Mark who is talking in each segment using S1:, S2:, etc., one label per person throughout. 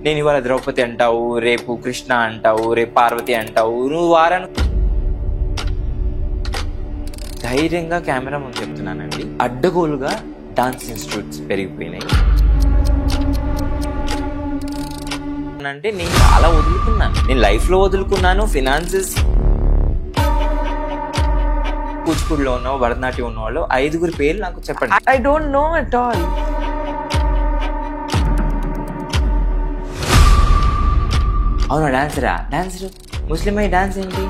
S1: నేను ఇవాళ ద్రౌపది అంటావు, రేపు కృష్ణ అంటావు, రేపు పార్వతి అంటావు, నువ్వు వారానికి ధైర్యంగా కెమెరా ముందు చెప్తున్నానండి. అడ్డగోలుగా డాన్స్ ఇన్స్టిట్యూట్స్ పెరిగిపోయినాయి. అంటే నేను చాలా వదులుకున్నాను, నేను లైఫ్ లో వదులుకున్నాను. ఫినాన్సెస్, కూచిపూడిలో ఉన్న భరతనాట్యం ఉన్న వాళ్ళు 5 పేర్లు నాకు చెప్పండి.
S2: I don't know at all.
S1: అవునా డాన్సర్ ముస్లిం అయ్యి డాన్స్ ఏంటి?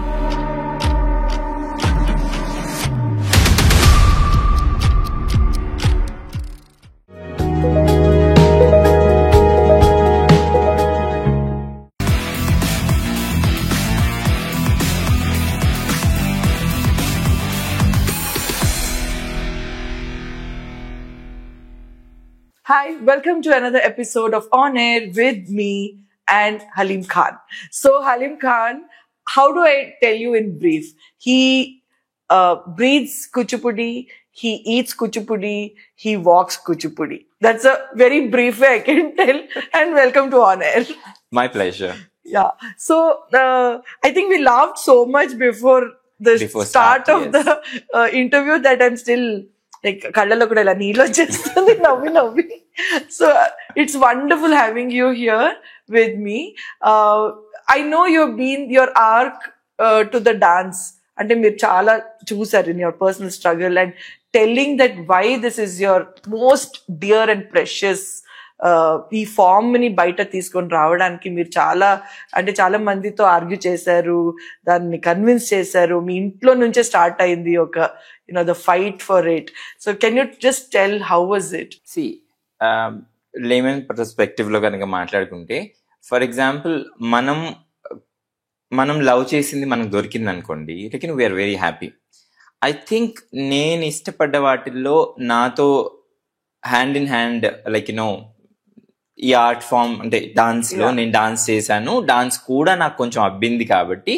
S2: Hi, welcome to another episode of On Air with me and Halim Khan. So Halim Khan, how do I tell you in brief? He breathes Kuchipudi, he eats Kuchipudi, he walks Kuchipudi. That's a very brief way I can tell. And welcome to On Air.
S1: My pleasure.
S2: Yeah. So I think we laughed so much before the start of the interview that I'm still like కళ్ళలో కూడా ఇలా నీళ్ళు వచ్చేస్తుంది నవ్వి. So it's wonderful having you here with me. I know you've been your arc to the dance. అంటే మీరు చాలా చూసారు in your personal struggle and telling that why this is your most dear and precious ఈ form ని బయట తీసుకొని రావడానికి మీరు చాలా మందితో ఆర్గ్యూ చేశారు, దాన్ని కన్విన్స్ చేశారు. మీ ఇంట్లో నుంచే స్టార్ట్ అయింది ఒక the fight for it. So can you just tell how was it?
S1: See, layman perspective లో కనుక మాట్లాడుకుంటే, ఫర్ ఎగ్జాంపుల్ మనం లవ్ చేసింది మనకు దొరికింది అనుకోండి, లేకిన్ we are very happy. I think నేను ఇష్టపడ్డ వాటిల్లో నాతో హ్యాండ్ ఇన్ హ్యాండ్ ఈ ఆర్ట్ ఫామ్ అంటే డాన్స్ లో నేను డాన్స్ చేశాను, డాన్స్ కూడా నాకు కొంచెం అబ్బింది కాబట్టి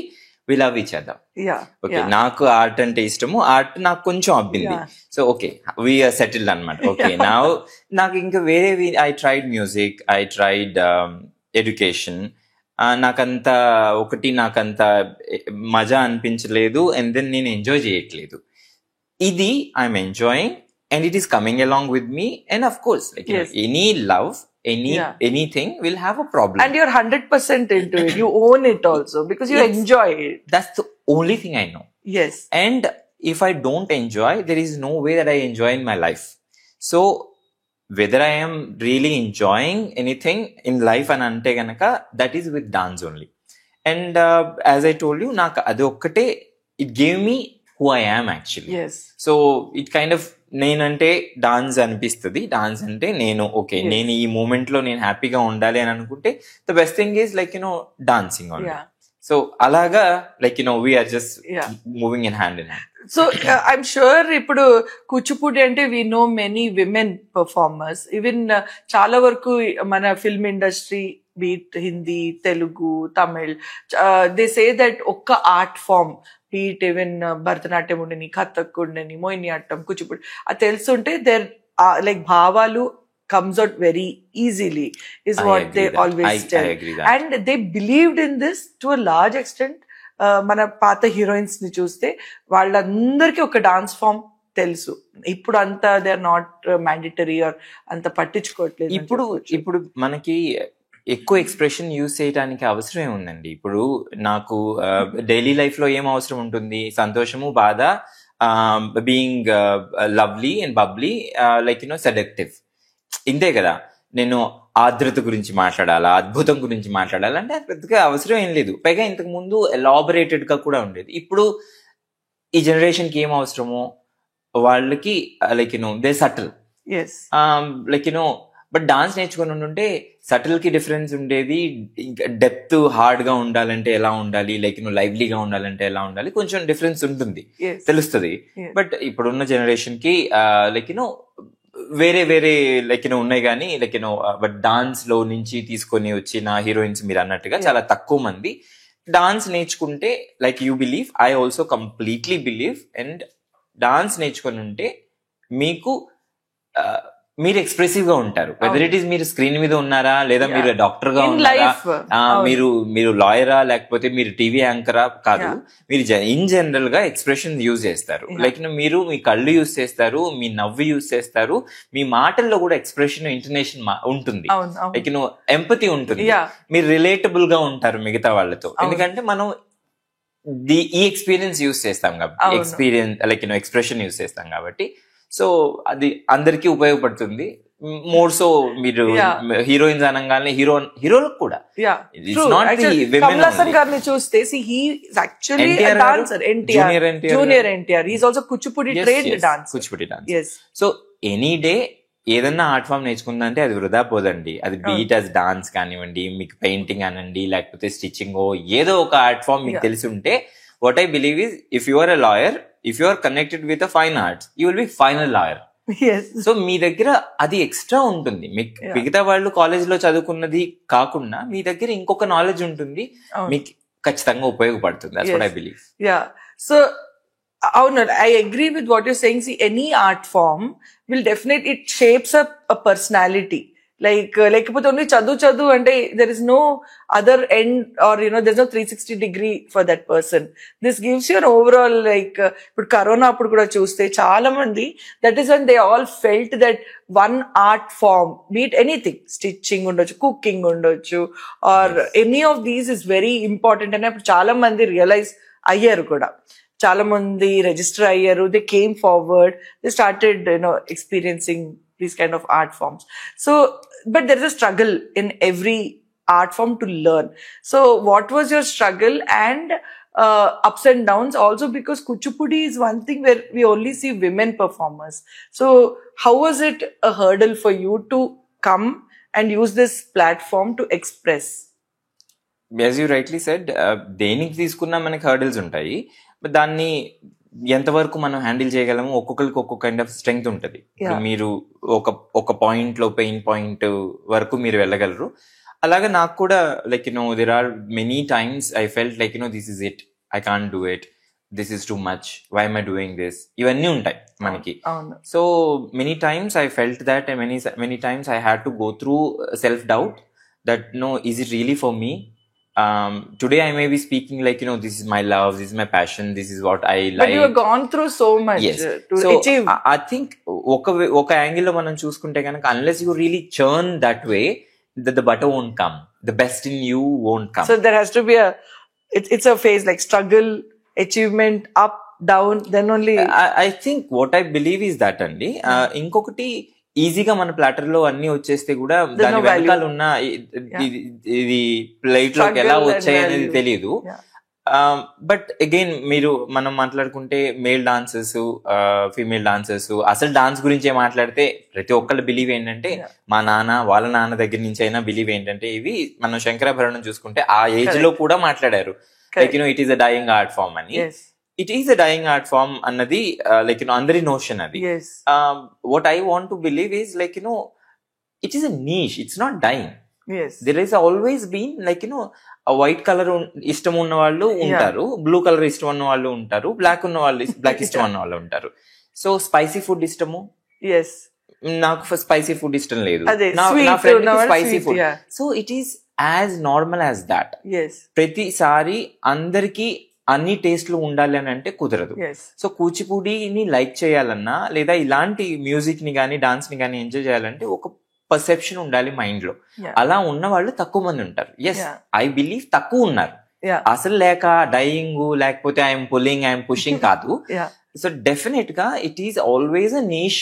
S1: we love each other. Okay, నాకు ఆర్ట్ అంటే ఇష్టము, ఆర్ట్ నాకు కొంచెం అబ్బింది. సో ఓకే, వీఆర్ సెటిల్డ్ అనమాట. ఓకే, నాకు ఇంకా వేరే I tried music, I tried education. నాకంత మజా అనిపించలేదు, అండ్ దెన్ నేను ఎంజాయ్ చేయట్లేదు. ఇది I'm enjoying and it is coming along with me, and of course any love, anything will have a problem,
S2: and you're 100% into it. You own it also because you enjoy it.
S1: That's the only thing I know.
S2: Yes.
S1: And if I don't enjoy, there is no way that I enjoy in my life. So whether I am really enjoying anything in life and ante ganaka, that is with dance only. And as I told you, naku adi okkate, it gave me who I am actually.
S2: Yes.
S1: So it kind of నేనంటే dance అనిపిస్తుంది, dance అంటే నేను okay, నేను ఈ moment లో నేను హ్యాపీగా ఉండాలి అని అనుకుంటే the best thing is dancing on. So అలాగా we are just moving in hand in hand.
S2: So I'm sure ఇప్పుడు కూచిపూడి అంటే we know many women performers. Even చాలా వరకు మన film industry, be it Hindi, Telugu, Tamil, they say that ఒక్క art form, be it even Bharatanatyam ఉండని, కథక్ ఉండని, మోహినియాట్టం, కూచిపూడి, అది తెలుసుంటే దేర్ లైక్ భావాలు comes out very easily is what they always tell. And they believed in this to a large extent. మన పాత హీరోయిన్స్ ని చూస్తే వాళ్ళందరికీ ఒక డాన్స్ ఫామ్ తెలుసు. ఇప్పుడు అంతా they are not mandatory or అంత పట్టించుకోవట్లేదు.
S1: ఇప్పుడు మనకి ఎక్కువ ఎక్స్ప్రెషన్ యూజ్ చేయడానికి అవసరం ఏముందండి? ఇప్పుడు నాకు డైలీ లైఫ్ లో ఏం అవసరం ఉంటుంది? సంతోషము, బాధ, being lovely and bubbly, seductive, ఇంతే కదా. నేను ఆర్ద్రత గురించి మాట్లాడాలా, అద్భుతం గురించి మాట్లాడాలా అంటే పెద్దగా అవసరం ఏం లేదు. పైగా ఇంతకు ముందు ఎలాబరేటెడ్ గా కూడా ఉండేది. ఇప్పుడు ఈ జనరేషన్ కి ఏం అవసరమో వాళ్ళకి దే సటిల్, బట్ డాన్స్ నేర్చుకుని ఉంటే సటిల్ కి డిఫరెన్స్ ఉండేది. డెప్త్ హార్డ్ గా ఉండాలంటే ఎలా ఉండాలి, లైవ్లీగా ఉండాలంటే ఎలా ఉండాలి, కొంచెం డిఫరెన్స్ ఉంటుంది, తెలుస్తుంది. బట్ ఇప్పుడున్న జనరేషన్ కి వేరే ఉన్నాయి కానీ బట్ డాన్స్ లో నుంచి తీసుకొని వచ్చిన హీరోయిన్స్ మీరు అన్నట్టుగా చాలా తక్కువ మంది డాన్స్ నేర్చుకుంటే you believe, I also completely believe. And dance నేర్చుకొని ఉంటే మీకు మీరు ఎక్స్ప్రెసివ్ గా ఉంటారు. వెదర్ ఇట్ ఈస్ మీరు స్క్రీన్ మీద ఉన్నారా, లేదా మీరు డాక్టర్ గా
S2: In
S1: ఉన్నారా,
S2: life.
S1: మీరు లాయరా, లేకపోతే మీరు టీవీ యాంకరా కాదు, మీరు ఇన్ జనరల్ గా ఎక్స్ప్రెషన్ యూజ్ చేస్తారు. లైక్ మీరు మీ కళ్ళు యూజ్ చేస్తారు, మీ నవ్వు యూజ్ చేస్తారు, మీ మాటల్లో కూడా ఎక్స్ప్రెషన్ ఇంటర్నేషన్ ఉంటుంది. లైక్ ఎంపతి ఉంటుంది. మీరు రిలేటబుల్ గా ఉంటారు మిగతా వాళ్ళతో, ఎందుకంటే మనం ఈ ఎక్స్పీరియన్స్ యూజ్ చేస్తాం కాబట్టి, ఎక్స్ప్రెషన్ యూజ్ చేస్తాం కాబట్టి. సో అది అందరికీ ఉపయోగపడుతుంది. మోర్ సో మీరు హీరోయిన్స్ అనగానే హీరోలకు కూడా.
S2: కమల్ హాసన్ గారిని చూస్తే actually dancer, junior NTR is also Kuchipudi trained dancer.
S1: Kuchipudi dance. So any day ఏదన్నా ఆర్ట్ ఫామ్ నేర్చుకుందంటే అది వృధా పోదండి. అది బీట్ as డాన్స్ కానివ్వండి, మీకు పెయింటింగ్ అనండి, లేకపోతే స్టిచ్చింగ్, ఏదో ఒక ఆర్ట్ ఫామ్ మీకు తెలిసి ఉంటే, what I believe is if you are a lawyer, if you are connected with a fine arts, you will be final lawyer.
S2: Yes.
S1: So మీ దగ్గర అది ఎక్స్ట్రా ఉంటుంది. మిగతా వాళ్ళు కాలేజ్ లో చదువుకున్నది కాకుండా మీ దగ్గర ఇంకొక నాలెడ్జ్ ఉంటుంది, మీకు ఖచ్చితంగా ఉపయోగపడుతుంది. That's what I believe.
S2: Yeah. So I agree with what you're saying. See, any art form will definitely, it shapes up a personality. లేకపోతే ఓన్లీ చదువు అంటే there is no other end, or there's no 360 degree for that person. This gives you an overall, ఇప్పుడు corona అప్పుడు కూడా చూస్తే చాలా మంది, that is when they all felt that one art form, be it anything, stitching ఉండొచ్చు, cooking ఉండొచ్చు, or any of these is very important. అని అప్పుడు చాలా మంది రియలైజ్ అయ్యారు కూడా. చాలా మంది రిజిస్టర్ అయ్యారు, they came forward, they started experiencing these kind of art forms. So, but there is a struggle in every art form to learn. So what was your struggle and ups and downs? Also because Kuchipudi is one thing where we only see women performers. So how was it a hurdle for you to come and use this platform to express?
S1: As you rightly said, దేనికి తీసుకున్నా మనకి hurdles ఉంటాయి. But దాన్ని ఎంతవరకు మనం handle చేయగలము, ఒక్కొక్కరికి ఒక్కొక్క కైండ్ ఆఫ్ స్ట్రెంగ్త్ ఉంటుంది. మీరు ఒక పాయింట్ లో, పెయిన్ పాయింట్ వరకు మీరు వెళ్ళగలరు. అలాగే నాకు కూడా there are many times I felt this is it, I can't do it, this is too much, why am I doing this, ఇవన్నీ ఉంటాయి మనకి. So many times I felt that, and many times I had to go through self doubt that is it really for me? Today I may be speaking this is my love, this is my passion, this is what I like.
S2: But you have gone through so much.
S1: Yes.
S2: To achieve.
S1: I think oka angle lo manam chuskunte ganaka, unless you really churn that way, the butter won't come, the best in you won't come.
S2: So there has to be it's a phase, like struggle, achievement, up, down, then only.
S1: I think what I believe is that andi inkokati ఈజీగా మన platter లో అన్ని వచ్చేస్తే కూడా దాని వెనకాల ఉన్న ఇది ప్లేట్ లోకి ఎలా వచ్చాయి అనేది తెలియదు. బట్ అగైన్ మనం మాట్లాడుకుంటే మేల్ డాన్సర్స్, ఫీమేల్ డాన్సర్స్, అసలు డాన్స్ గురించే మాట్లాడితే ప్రతి ఒక్కళ్ళ బిలీవ్ ఏంటంటే, మా నాన్న వాళ్ళ నాన్న దగ్గర నుంచి అయినా బిలీవ్ ఏంటంటే, ఇవి మనం శంకరాభరణం చూసుకుంటే ఆ ఏజ్ లో కూడా మాట్లాడారు, it is a dying art form అని. It is a dying art form annadi andari notion adi.
S2: Yes.
S1: What I want to believe is it is a niche, it's not dying.
S2: Yes.
S1: There has always been a white color ishtam unna vallu untaru, blue color ishtam unna vallu untaru, black unna vallu black ishtam unna vallu untaru. So spicy food ishtamu.
S2: Yes.
S1: Naaku spicy food ishtam ledu,
S2: na friend ki spicy food.
S1: Yeah. So it is as normal as that.
S2: Yes.
S1: Prati sari andariki అన్ని టేస్ట్లు ఉండాలి అని అంటే కుదరదు. So కూచిపూడిని like చేయాలన్నా, లేదా ఇలాంటి music ని గానీ డాన్స్ ని గానీ ఎంజాయ్ చేయాలంటే ఒక పర్సెప్షన్ ఉండాలి మైండ్ లో. అలా ఉన్న వాళ్ళు తక్కువ మంది ఉంటారు. ఎస్, ఐ బిలీవ్ తక్కువ ఉన్నారు. అసలు లేక డయింగ్, లేకపోతే ఐఎమ్ పుల్లింగ్, ఐఎమ్ పుషింగ్ కాదు. సో డెఫినెట్ గా it is always a niche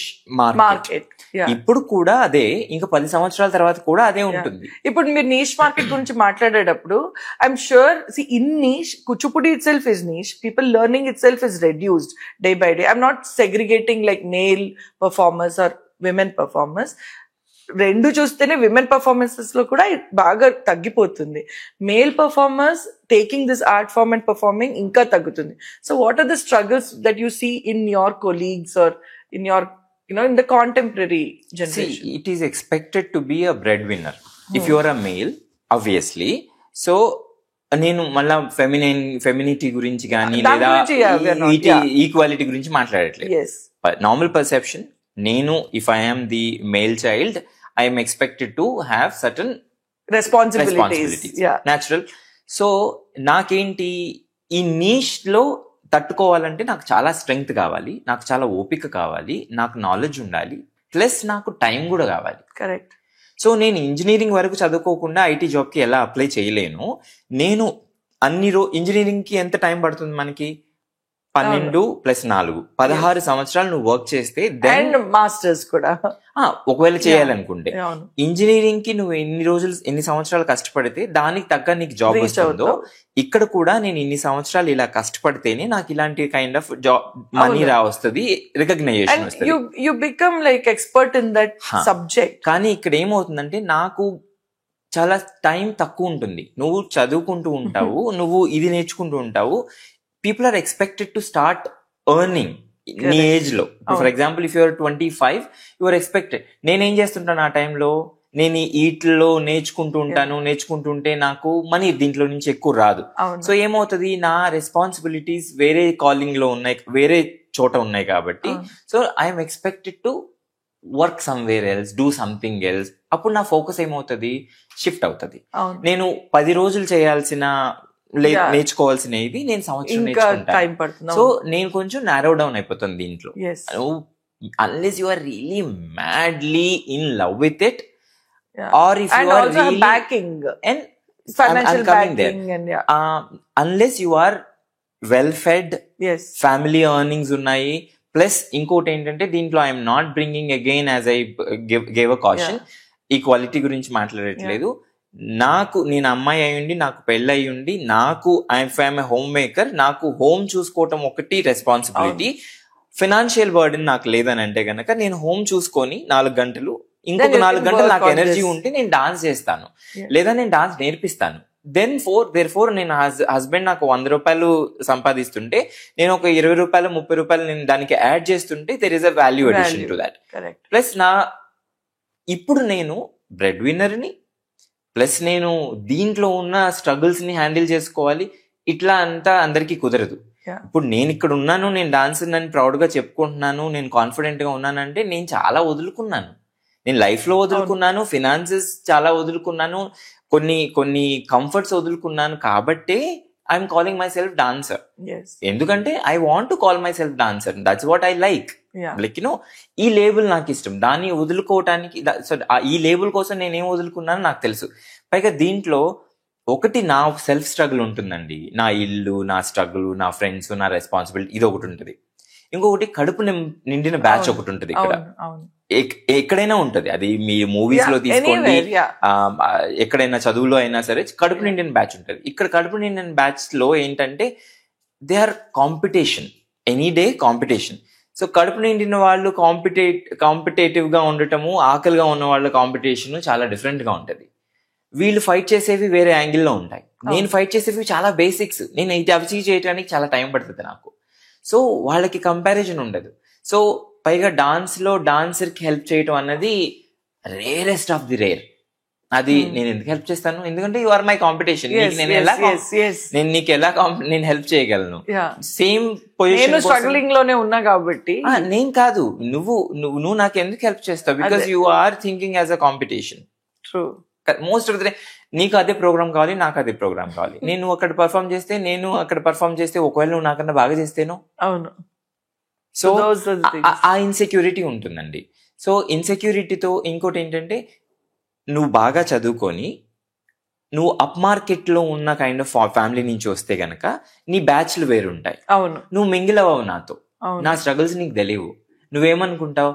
S1: market. ఇప్పుడు కూడా అదే, ఇంకా 10 సంవత్సరాల తర్వాత కూడా అదే ఉంటుంది.
S2: ఇప్పుడు మీరు నీష్ మార్కెట్ గురించి మాట్లాడేటప్పుడు I'm sure in niche Kuchipudi itself is niche, people learning itself is reduced day by day. I'm not segregating like male performers or women performers. రెండు చూస్తేనే విమెన్ పర్ఫార్మెన్సెస్ లో కూడా బాగా తగ్గిపోతుంది. Male performers taking this art form and performing ఇంకా తగ్గుతుంది. So what are the struggles that you see in your colleagues or in your in the contemporary generation?
S1: See, it is expected to be a breadwinner if you are a male, obviously. So నేను మళ్ళా femininity గురించి కానీ లేదా equality గురించి మాట్లాడట్లేదు. Normal perception, నేను if I am the male child I'm expected to have certain
S2: responsibilities.
S1: Natural. So నాకేంటి ఈ నీష్ లో తట్టుకోవాలంటే నాకు చాలా స్ట్రెంగ్త్ కావాలి, నాకు చాలా ఓపిక కావాలి, నాకు నాలెడ్జ్ ఉండాలి, ప్లస్ నాకు టైం కూడా కావాలి.
S2: కరెక్ట్.
S1: సో నేను ఇంజనీరింగ్ వరకు చదువుకోకుండా ఐటీ జాబ్ కి ఎలా అప్లై చేయలేను. నేను ఇంజనీరింగ్ కి ఎంత టైం పడుతుంది మనకి? 12 + 4 16 సంవత్సరాలు నువ్వు వర్క్ చేస్తే
S2: మాస్టర్స్ కూడా
S1: ఒకవేళ చేయాలనుకుంటే ఇంజనీరింగ్ కి నువ్వు ఎన్ని సంవత్సరాలు కష్టపడితే దానికి తగ్గ నీకు జాబ్ వస్తుందో, ఇక్కడ కూడా నేను ఇన్ని సంవత్సరాలు ఇలా కష్టపడితేనే నాకు ఇలాంటి కైండ్ ఆఫ్ జాబ్ మనీ వస్తుంది, రికగ్నైజేషన్ వస్తుంది.
S2: You become like expert in that subject.
S1: కానీ ఇక్కడ ఏమవుతుందంటే నాకు చాలా టైం తక్కువ ఉంటుంది. నువ్వు చదువుకుంటూ ఉంటావు, నువ్వు ఇది నేర్చుకుంటూ ఉంటావు. People are expected to start earning నీ ఏజ్ లో. For example if you're 25 you're expected. నేనేం చేస్తుంటాను ఆ టైంలో? నేను వీటిలో నేర్చుకుంటుంటే నాకు మనీ దీంట్లో నుంచి ఎక్కువ రాదు. సో ఏమవుతుంది, నా రెస్పాన్సిబిలిటీస్ వేరే కాలింగ్ లో ఉన్నాయి, వేరే చోట ఉన్నాయి కాబట్టి so I'm expected to work somewhere else, do something else. అప్పుడు నా ఫోకస్ ఏమవుతుంది, షిఫ్ట్ అవుతుంది. నేను 10 రోజులు చేయాల్సిన నేర్చుకోవాల్సినవి నేను సంవత్సరం నేర్చుకుంటాను. సో నేను కొంచెం నారో డౌన్ అయిపోతుంది దీంట్లో. Unless you are really madly in love with it, or if you are really backing and financial backing, unless you are well fed, family earnings ఉన్నాయి. ప్లస్ ఇంకోటి ఏంటంటే దీంట్లో I'm not bringing again as I gave a caution, equality గురించి మాట్లాడట్లేదు. నేను అమ్మాయి అయ్యుండి, నాకు పెళ్ళి అయ్యుండి, నాకు ఐఎమ్ ఏ హోమ్ మేకర్, నాకు హోమ్ చూసుకోవటం ఒకటి రెస్పాన్సిబిలిటీ. ఫైనాన్షియల్ బర్డెన్ నాకు లేదని అంటే గనక నేను హోమ్ చూసుకొని 4 గంటలు, ఇంకొక 4 గంటలు నాకు ఎనర్జీ ఉంటే నేను డాన్స్ చేస్తాను, లేదా నేను డాన్స్ నేర్పిస్తాను. దేర్ఫోర్ నేను హస్బెండ్ నాకు 100 రూపాయలు సంపాదిస్తుంటే నేను ఒక 20 రూపాయలు 30 రూపాయలు నేను దానికి యాడ్ చేస్తుంటే there is a value addition to that. Plus ఇప్పుడు నేను బ్రెడ్ విన్నర్ని, ప్లస్ నేను దీంట్లో ఉన్న స్ట్రగుల్స్ ని హ్యాండిల్ చేసుకోవాలి. ఇట్లా అంతా అందరికీ కుదరదు. ఇప్పుడు నేను ఇక్కడ ఉన్నాను, నేను డాన్స్ నన్ను ప్రౌడ్ గా చెప్పుకుంటున్నాను, నేను కాన్ఫిడెంట్ గా ఉన్నానంటే నేను చాలా వదులుకున్నాను. నేను లైఫ్ లో వదులుకున్నాను, ఫినాన్సెస్ చాలా వదులుకున్నాను, కొన్ని కంఫర్ట్స్ వదులుకున్నాను. కాబట్టి I'm calling myself dancer. ఎందుకంటే I want to call myself dancer, that's what I like. Like ఈ లేబుల్ నాకు ఇష్టం, దాన్ని వదులుకోవటానికి ఈ లేబుల్ కోసం నేనేం వదులుకున్నానో నాకు తెలుసు. పైగా దీంట్లో ఒకటి నా సెల్ఫ్ స్ట్రగుల్ ఉంటుందండి, నా ఇల్లు, నా స్ట్రగుల్, నా ఫ్రెండ్స్, నా రెస్పాన్సిబిలిటీ, ఇది ఒకటి ఉంటుంది. ఇంకొకటి కడుపు నిండిన బ్యాచ్ ఒకటి ఉంటుంది. ఇక్కడ ఎక్కడైనా ఉంటది, అది మీ మూవీస్ లో తీసుకోండి, ఎక్కడైనా చదువులో అయినా సరే కడుపు నిండిన బ్యాచ్ ఉంటుంది. ఇక్కడ కడుపు నిండిన బ్యాచ్ లో ఏంటంటే they are competition, any day competition. So కడుపు నిండిన వాళ్ళు కాంపిటేటివ్ గా ఉండటము, ఆకలిగా ఉన్న వాళ్ళ కాంపిటీషన్ చాలా డిఫరెంట్ గా ఉంటది. వీళ్ళు ఫైట్ చేసేవి వేరే యాంగిల్లో ఉంటాయి, నేను ఫైట్ చేసేవి చాలా బేసిక్స్. నేను ఇది అచీవ్ చేయడానికి చాలా టైం పడుతుంది నాకు. సో వాళ్ళకి కంపారిజన్ ఉండదు. సో పైగా డాన్స్ లో డాన్సర్ కి హెల్ప్ చేయటం అన్నది రేరెస్ట్ ఆఫ్ ది రేర్. అది నేను ఎందుకు హెల్ప్ చేస్తాను, ఎందుకంటే యు ఆర్ మై కాంపిటీషన్. నేను నీకు ఎలా నేను హెల్ప్ చేయగలను, సేమ్ పొజిషన్
S2: స్ట్రగ్లింగ్ లోనే ఉన్నా కాబట్టి.
S1: నేను కాదు, నువ్వు నాకు ఎందుకు హెల్ప్ చేస్తావు, because you are thinking as a competition. Most of the నీకు అదే ప్రోగ్రామ్ కావాలి, నాకు అదే ప్రోగ్రామ్ కావాలి. నేను అక్కడ పర్ఫామ్ చేస్తే, నేను అక్కడ పర్ఫామ్ చేస్తే, ఒకవేళ నువ్వు నాకన్నా బాగా చేస్తేనో.
S2: అవును.
S1: సో ఆ ఇన్సెక్యూరిటీ ఉంటుందండి. సో ఇన్సెక్యూరిటీతో ఇంకోటి ఏంటంటే, నువ్వు బాగా చదువుకొని నువ్వు అప్ మార్కెట్ లో ఉన్న కైండ్ ఆఫ్ ఫ్యామిలీ నుంచి వస్తే గనక నీ బ్యాచ్లు వేరుంటాయి.
S2: అవును.
S1: నువ్వు మింగిల్ అవ్వవు నాతో, నా స్ట్రగుల్స్ నీకు తెలియవు. నువ్వేమనుకుంటావు,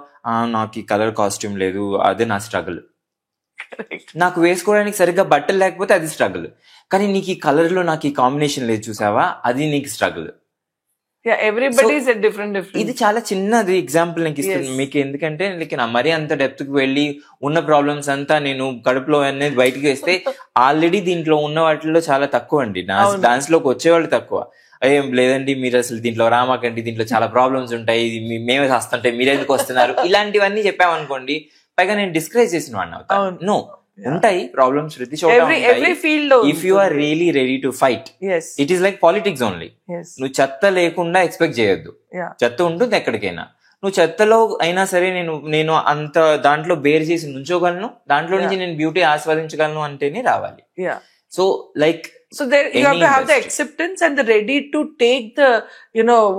S1: నాకు ఈ కలర్ కాస్ట్యూమ్ లేదు, అదే నా స్ట్రగుల్. నాకు వేసుకోవడానికి సరిగ్గా బట్టలు లేకపోతే అది స్ట్రగుల్. కానీ నీకు ఈ కలర్ లో నాకు ఈ కాంబినేషన్ లేదు చూసావా, అది నీకు స్ట్రగుల్. ఇది చాలా చిన్నది ఎగ్జాంపుల్ నాకు ఇస్తుంది మీకు. ఎందుకంటే మరీ అంత డెప్త్ కి వెళ్ళి ఉన్న ప్రాబ్లమ్స్ అంతా నేను కడుపులో అనేది బయటకు వేస్తే ఆల్రెడీ దీంట్లో ఉన్న వాటిల్లో చాలా తక్కువ అండి. డాన్స్ లోకి వచ్చేవాళ్ళు తక్కువ. ఏం లేదండి, మీరు అసలు దీంట్లో రామాకండి, దీంట్లో చాలా ప్రాబ్లమ్స్ ఉంటాయి, మేమే వస్తుంటాయి, మీరెందుకు వస్తున్నారు, ఇలాంటివన్నీ చెప్పామనుకోండి, పైగా నేను డిస్కరేజ్ చేసిన వాడిని అవుతాను. నో, ఉంటాయి ప్రాబ్లమ్స్ ప్రతి చోట. If you are really ready to fight, it is like politics only. నువ్వు చెత్త లేకుండా ఎక్స్పెక్ట్ చేయొద్దు, చెత్త ఉంటుంది ఎక్కడికైనా. నువ్వు చెత్తలో అయినా సరే నేను అంత దాంట్లో బేర్ చేసి నుంచోగలను, దాంట్లో నుంచి నేను బ్యూటీ ఆస్వాదించగలను అంటేనే రావాలి. So like
S2: So there you have to have the acceptance and the ready to take the,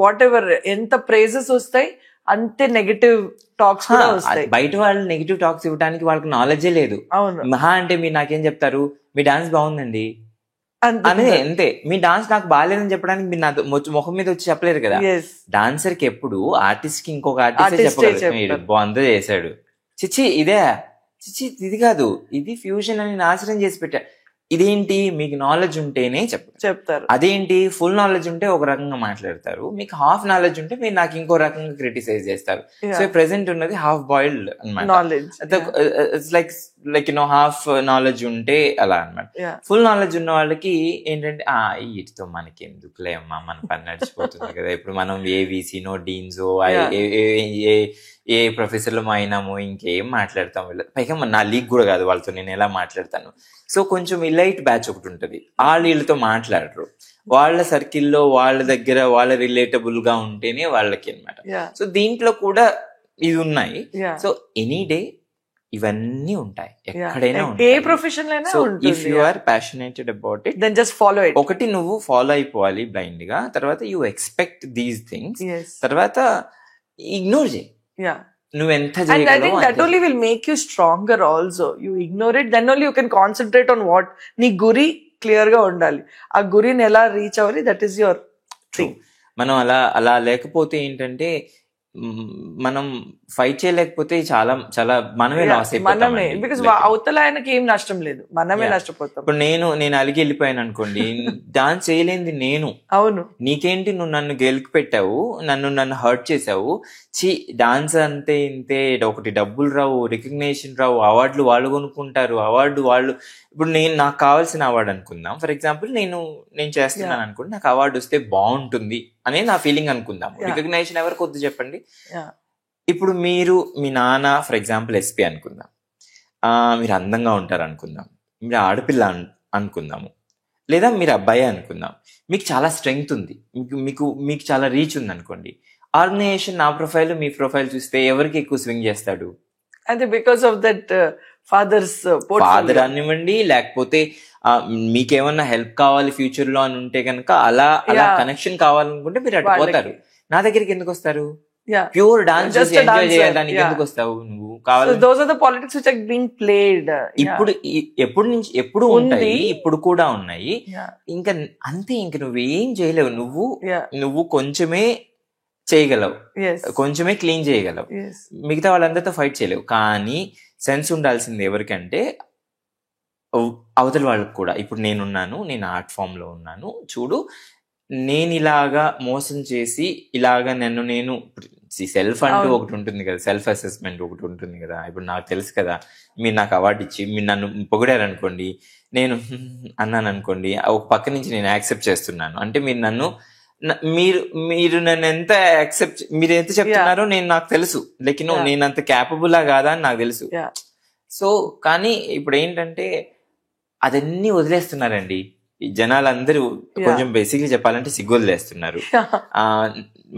S2: whatever, ఎంత praises వస్తాయి అంతే నెగటివ్ టాక్స్ కూడా వస్తాయి.
S1: బయట వాళ్ళు నెగటివ్ టాక్స్ ఇవ్వడానికి వాళ్ళకి నాలెడ్జే లేదు. మహా అంటే మీరు నాకేం చెప్తారు, మీ డాన్స్ బాగుందండి అనేది అంతే. మీ డాన్స్ నాకు బాగాలేదని చెప్పడానికి మీరు నా ముఖం మీద వచ్చి చెప్పలేరు కదా. డాన్సర్ కి ఎప్పుడు ఆర్టిస్ట్ కి ఇంకొక ఆర్టిస్ట్ చెప్పగలరు బాగుందో చేశాడు, చిచ్చి ఇదే, చిచ్చి ఇది కాదు, ఇది ఫ్యూజన్ అని నాశనం చేసి పెట్టా. ఇదేంటి, మీకు నాలెడ్జ్ ఉంటేనే చెప్తారు. అదేంటి, ఫుల్ నాలెడ్జ్ ఉంటే ఒక రకంగా మాట్లాడతారు, మీకు హాఫ్ నాలెడ్జ్ ఉంటే మీరు నాకు ఇంకో రకంగా క్రిటిసైజ్ చేస్తారు. సో ప్రెసెంట్ ఉన్నది హాఫ్ బాయిల్డ్ అనమాట. లైక్ హాఫ్ నాలెడ్జ్ ఉంటే అలా అనమాట. ఫుల్ నాలెడ్జ్ ఉన్న వాళ్ళకి ఏంటంటే వీటితో మనకి ఎందుకులే అమ్మా, మన పని నడిచిపోతుంది కదా, ఇప్పుడు మనం ఏవీసీనో డీన్సో ఏ ప్రొఫెసర్లు అయినాము, ఇంకేం మాట్లాడతాం వీళ్ళు, పైగా నా లీగ్ కూడా కాదు వాళ్ళతో నేను ఎలా మాట్లాడతాను. సో కొంచెం ఇలైట్ బ్యాచ్ ఒకటి ఉంటది, వాళ్ళు వీళ్ళతో మాట్లాడరు, వాళ్ళ సర్కిల్లో వాళ్ళ దగ్గర వాళ్ళ రిలేటబుల్ గా ఉంటేనే వాళ్ళకి అనమాట. సో దీంట్లో కూడా ఇది ఉన్నాయి. సో ఎనీ డే ఇవన్నీ ఉంటాయి, ఎక్కడైనా
S2: ఏ ప్రొఫెషన్ అయినా.
S1: So if you are passionate about it,
S2: then just follow it.
S1: ఒకటి నువ్వు ఫాలో అయిపోవాలి బ్లైండ్ గా, తర్వాత యూ ఎక్స్పెక్ట్ దీస్ థింగ్స్, తర్వాత ఇగ్నోర్ చేయి. నువ్వెంత
S2: and I think that only will make you stronger also. You ignore it, then only you can concentrate on what నీ గురి క్లియర్ గా ఉండాలి, ఆ గురిని ఎలా రీచ్ అవ్వాలి, దట్ ఈస్ యువర్ థింగ్.
S1: మనం అలా లేకపోతే ఏంటంటే మనం ఫైట్ చేయలేకపోతే చాలా చాలా మనమే లాస్ అయిపోతాం.
S2: బికాస్ అవతల ఆయనకి ఏం నష్టం లేదు, మనమే నష్టపోతాం.
S1: ఇప్పుడు నేను అలిగి వెళ్ళిపోయాను అనుకోండి, డాన్స్ చేయలేంది నేను.
S2: అవును,
S1: నీకేంటి, నువ్వు నన్ను గెలుకు పెట్టావు, నన్ను హర్ట్ చేసావు, డాన్స్ అంతే ఇంతే, ఒకటి డబ్బులు రావు, రికగ్నేషన్ రావు, అవార్డులు వాళ్ళు కొనుక్కుంటారు, వాళ్ళు ఇప్పుడు నాకు కావాల్సిన అవార్డు అనుకుందాం, ఫర్ ఎగ్జాంపుల్ నేను చేస్తున్నాను అనుకోండి, నాకు అవార్డు వస్తే బాగుంటుంది అనే నా ఫీలింగ్ అనుకుందాం. రికగ్నేషన్ ఎవరికి వద్దు చెప్పండి. ఇప్పుడు మీరు మీ నాన్న ఫర్ ఎగ్జాంపుల్ ఎస్పీ అనుకుందాం, మీరు అందంగా ఉంటారు అనుకుందాం, మీరు ఆడపిల్ల అనుకుందాము, లేదా మీరు అబ్బాయి అనుకుందాం, మీకు చాలా స్ట్రెంగ్త్ ఉంది, మీకు చాలా రీచ్ ఉంది అనుకోండి, ఆర్గనైజేషన్ నా ప్రొఫైల్ మీ ప్రొఫైల్ చూస్తే ఎవరికి ఎక్కువ స్వింగ్ చేస్తాడు?
S2: అంటే బికాస్ ఆఫ్ దట్
S1: ఫాదర్ అనివ్వండి, లేకపోతే మీకేమన్నా హెల్ప్ కావాలి ఫ్యూచర్ లో అని ఉంటే కనుక అలా కనెక్షన్ కావాలనుకుంటే మీరు అటు పోతారు. నా దగ్గరికి ఎందుకు వస్తారు? ప్యూర్ డాన్స్ ఎంజాయ్ చేయడానికి ఎందుకు వస్తావు నువ్వు? ఎప్పుడు ఉంటాయి, ఇప్పుడు కూడా ఉన్నాయి. ఇంకా అంతే, ఇంక నువ్వేం చేయలేవు. నువ్వు కొంచెమే చేయగలవు, కొంచెమే క్లీన్ చేయగలవు, మిగతా వాళ్ళందరితో ఫైట్ చేయలేవు. కానీ సెన్స్ ఉండాల్సింది ఎవరికంటే అవతల వాళ్ళకి కూడా. ఇప్పుడు నేను ఆర్ట్ ఫామ్ లో ఉన్నాను, చూడు నేను ఇలాగా మోసం చేసి ఇలాగా నేను సెల్ఫ్ అంటూ ఒకటి ఉంటుంది కదా, సెల్ఫ్ అసెస్మెంట్ ఒకటి ఉంటుంది కదా. ఇప్పుడు నాకు తెలుసు కదా, మీరు నాకు అవార్డు ఇచ్చి మీరు నన్ను పొగిడారు అనుకోండి, నేను అన్నాను అనుకోండి, ఒక పక్క నుంచి నేను యాక్సెప్ట్ చేస్తున్నాను అంటే మీరు నన్ను ఎంత మీరు ఎంత చెప్తున్నారో నాకు తెలుసు, లైక్ నేను అంత క్యాపబులా కాదా అని నాకు తెలుసు. సో కానీ ఇప్పుడు ఏంటంటే అదన్నీ వదిలేస్తున్నారండి ఈ జనాలందరూ. కొంచెం బేసిక్లీ చెప్పాలంటే సిగ్గు వదిలేస్తున్నారు.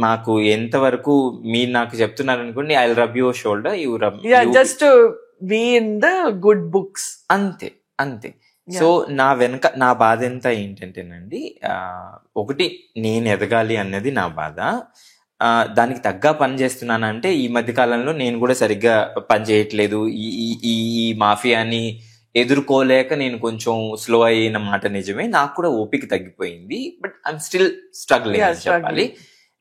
S1: మాకు ఎంతవరకు మీరు నాకు చెప్తున్నారు అనుకోండి, I will rub your shoulder, you rub
S2: just be in the good books,
S1: అంతే. సో నా బాధ ఎంత ఏంటంటేనండి, ఒకటి నేను ఎదగాలి అన్నది నా బాధ. దానికి తగ్గ పని చేస్తున్నానంటే ఈ మధ్య కాలంలో నేను కూడా సరిగ్గా పని చేయట్లేదు. ఈ మాఫియాని ఎదుర్కోలేక నేను కొంచెం స్లో అయిన మాట నిజమే, నాకు కూడా ఓపిక తగ్గిపోయింది. బట్ ఐఎమ్ స్టిల్ స్ట్రగ్లింగ్ అని చెప్పాలి.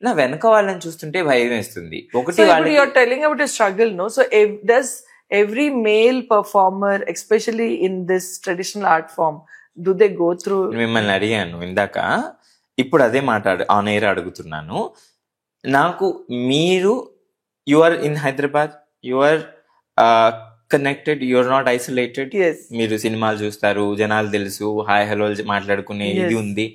S1: నా వెనక వాళ్ళని చూస్తుంటే భయం వేస్తుంది. ఒకటి
S2: telling about struggle no, so does every male performer, especially in this traditional art form, do they go through?
S1: మిమ్మల్ని అడిగాను ఇందాక, ఇప్పుడు అదే మాట ఆన్ ఎయిర్ అడుగుతున్నాను. నాకు you are in Hyderabad, you are connected, you are not isolated. మీరు సినిమాలు చూస్తారు, జనాలు తెలుసు, హాయ్ హలో మాట్లాడుకునే ఇది ఉంది.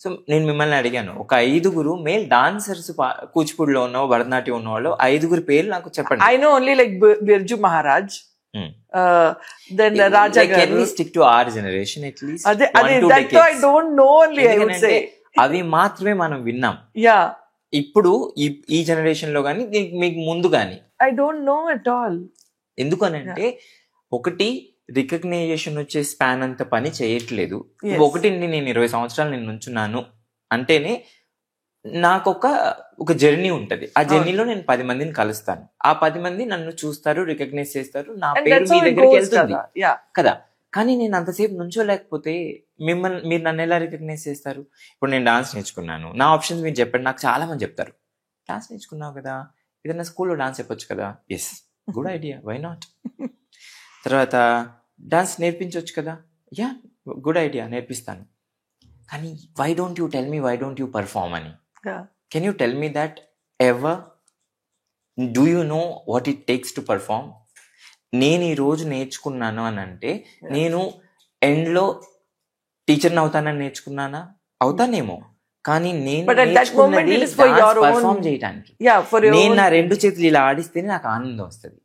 S1: సో నేను మిమ్మల్ని అడిగాను, ఒక 5 మేల్ డాన్సర్స్ కూచిపూడిలో ఉన్న భరతనాట్యం ఉన్న వాళ్ళు 5 పేర్లు నాకు చెప్పండి.
S2: I know only like Birju Maharaj, then Raja garu.
S1: Can we stick to our generation at least?
S2: That I don't know only, I would say.
S1: అవి మాత్రమే మనం విన్నాం. ఇప్పుడు ఈ జనరేషన్ లో కానీ మీకు ముందు కానీ
S2: I don't know at all.
S1: ఎందుకనంటే ఒకటి రికగ్నైజేషన్ వచ్చే స్పాన్ అంత పని చేయట్లేదు.
S2: Yes.
S1: ఒకటి నేను 20 సంవత్సరాలు నేను నుంచున్నాను అంటేనే నాకు ఒక జర్నీ ఉంటది. ఆ జర్నీలో నేను 10 మందిని కలుస్తాను. ఆ 10 మంది నన్ను చూస్తారు, రికగ్నైజ్ చేస్తారు, నా
S2: And
S1: పేరు
S2: that's
S1: మీ
S2: how it
S1: దగ్గరికి
S2: goes
S1: వెళ్తుంది
S2: కదా. Yeah.
S1: కదా. కానీ నేను అంతసేపు నుంచోలేకపోతే మీరు నన్ను ఎలా రికగ్నైజ్ చేస్తారు? ఇప్పుడు నేను డాన్స్ నేర్చుకున్నాను, నా ఆప్షన్స్ మీరు చెప్పండి. నాకు చాలా మంది చెప్తారు, డాన్స్ నేర్చుకున్నావు కదా, ఏదైనా స్కూల్లో డాన్స్ చెప్పొచ్చు కదా. Yes, good idea, why not. తర్వాత డాన్స్ నేర్పించవచ్చు కదా, యా గుడ్ ఐడియా, నేర్పిస్తాను. కానీ why don't you tell me, why don't you perform అని.
S2: Yeah.
S1: Can you tell me that ever? Do you know what it takes to perform? నేను ఈ రోజు నేర్చుకున్నాను అని అంటే నేను ఎండ్లో టీచర్ని అవుతానని నేర్చుకున్నానా? అవుతానేమో, కానీ నేను పర్ఫార్మ్ చేయడానికి. నేను నా 2 చేతులు ఇలా ఆడిస్తేనే నాకు ఆనందం వస్తుంది.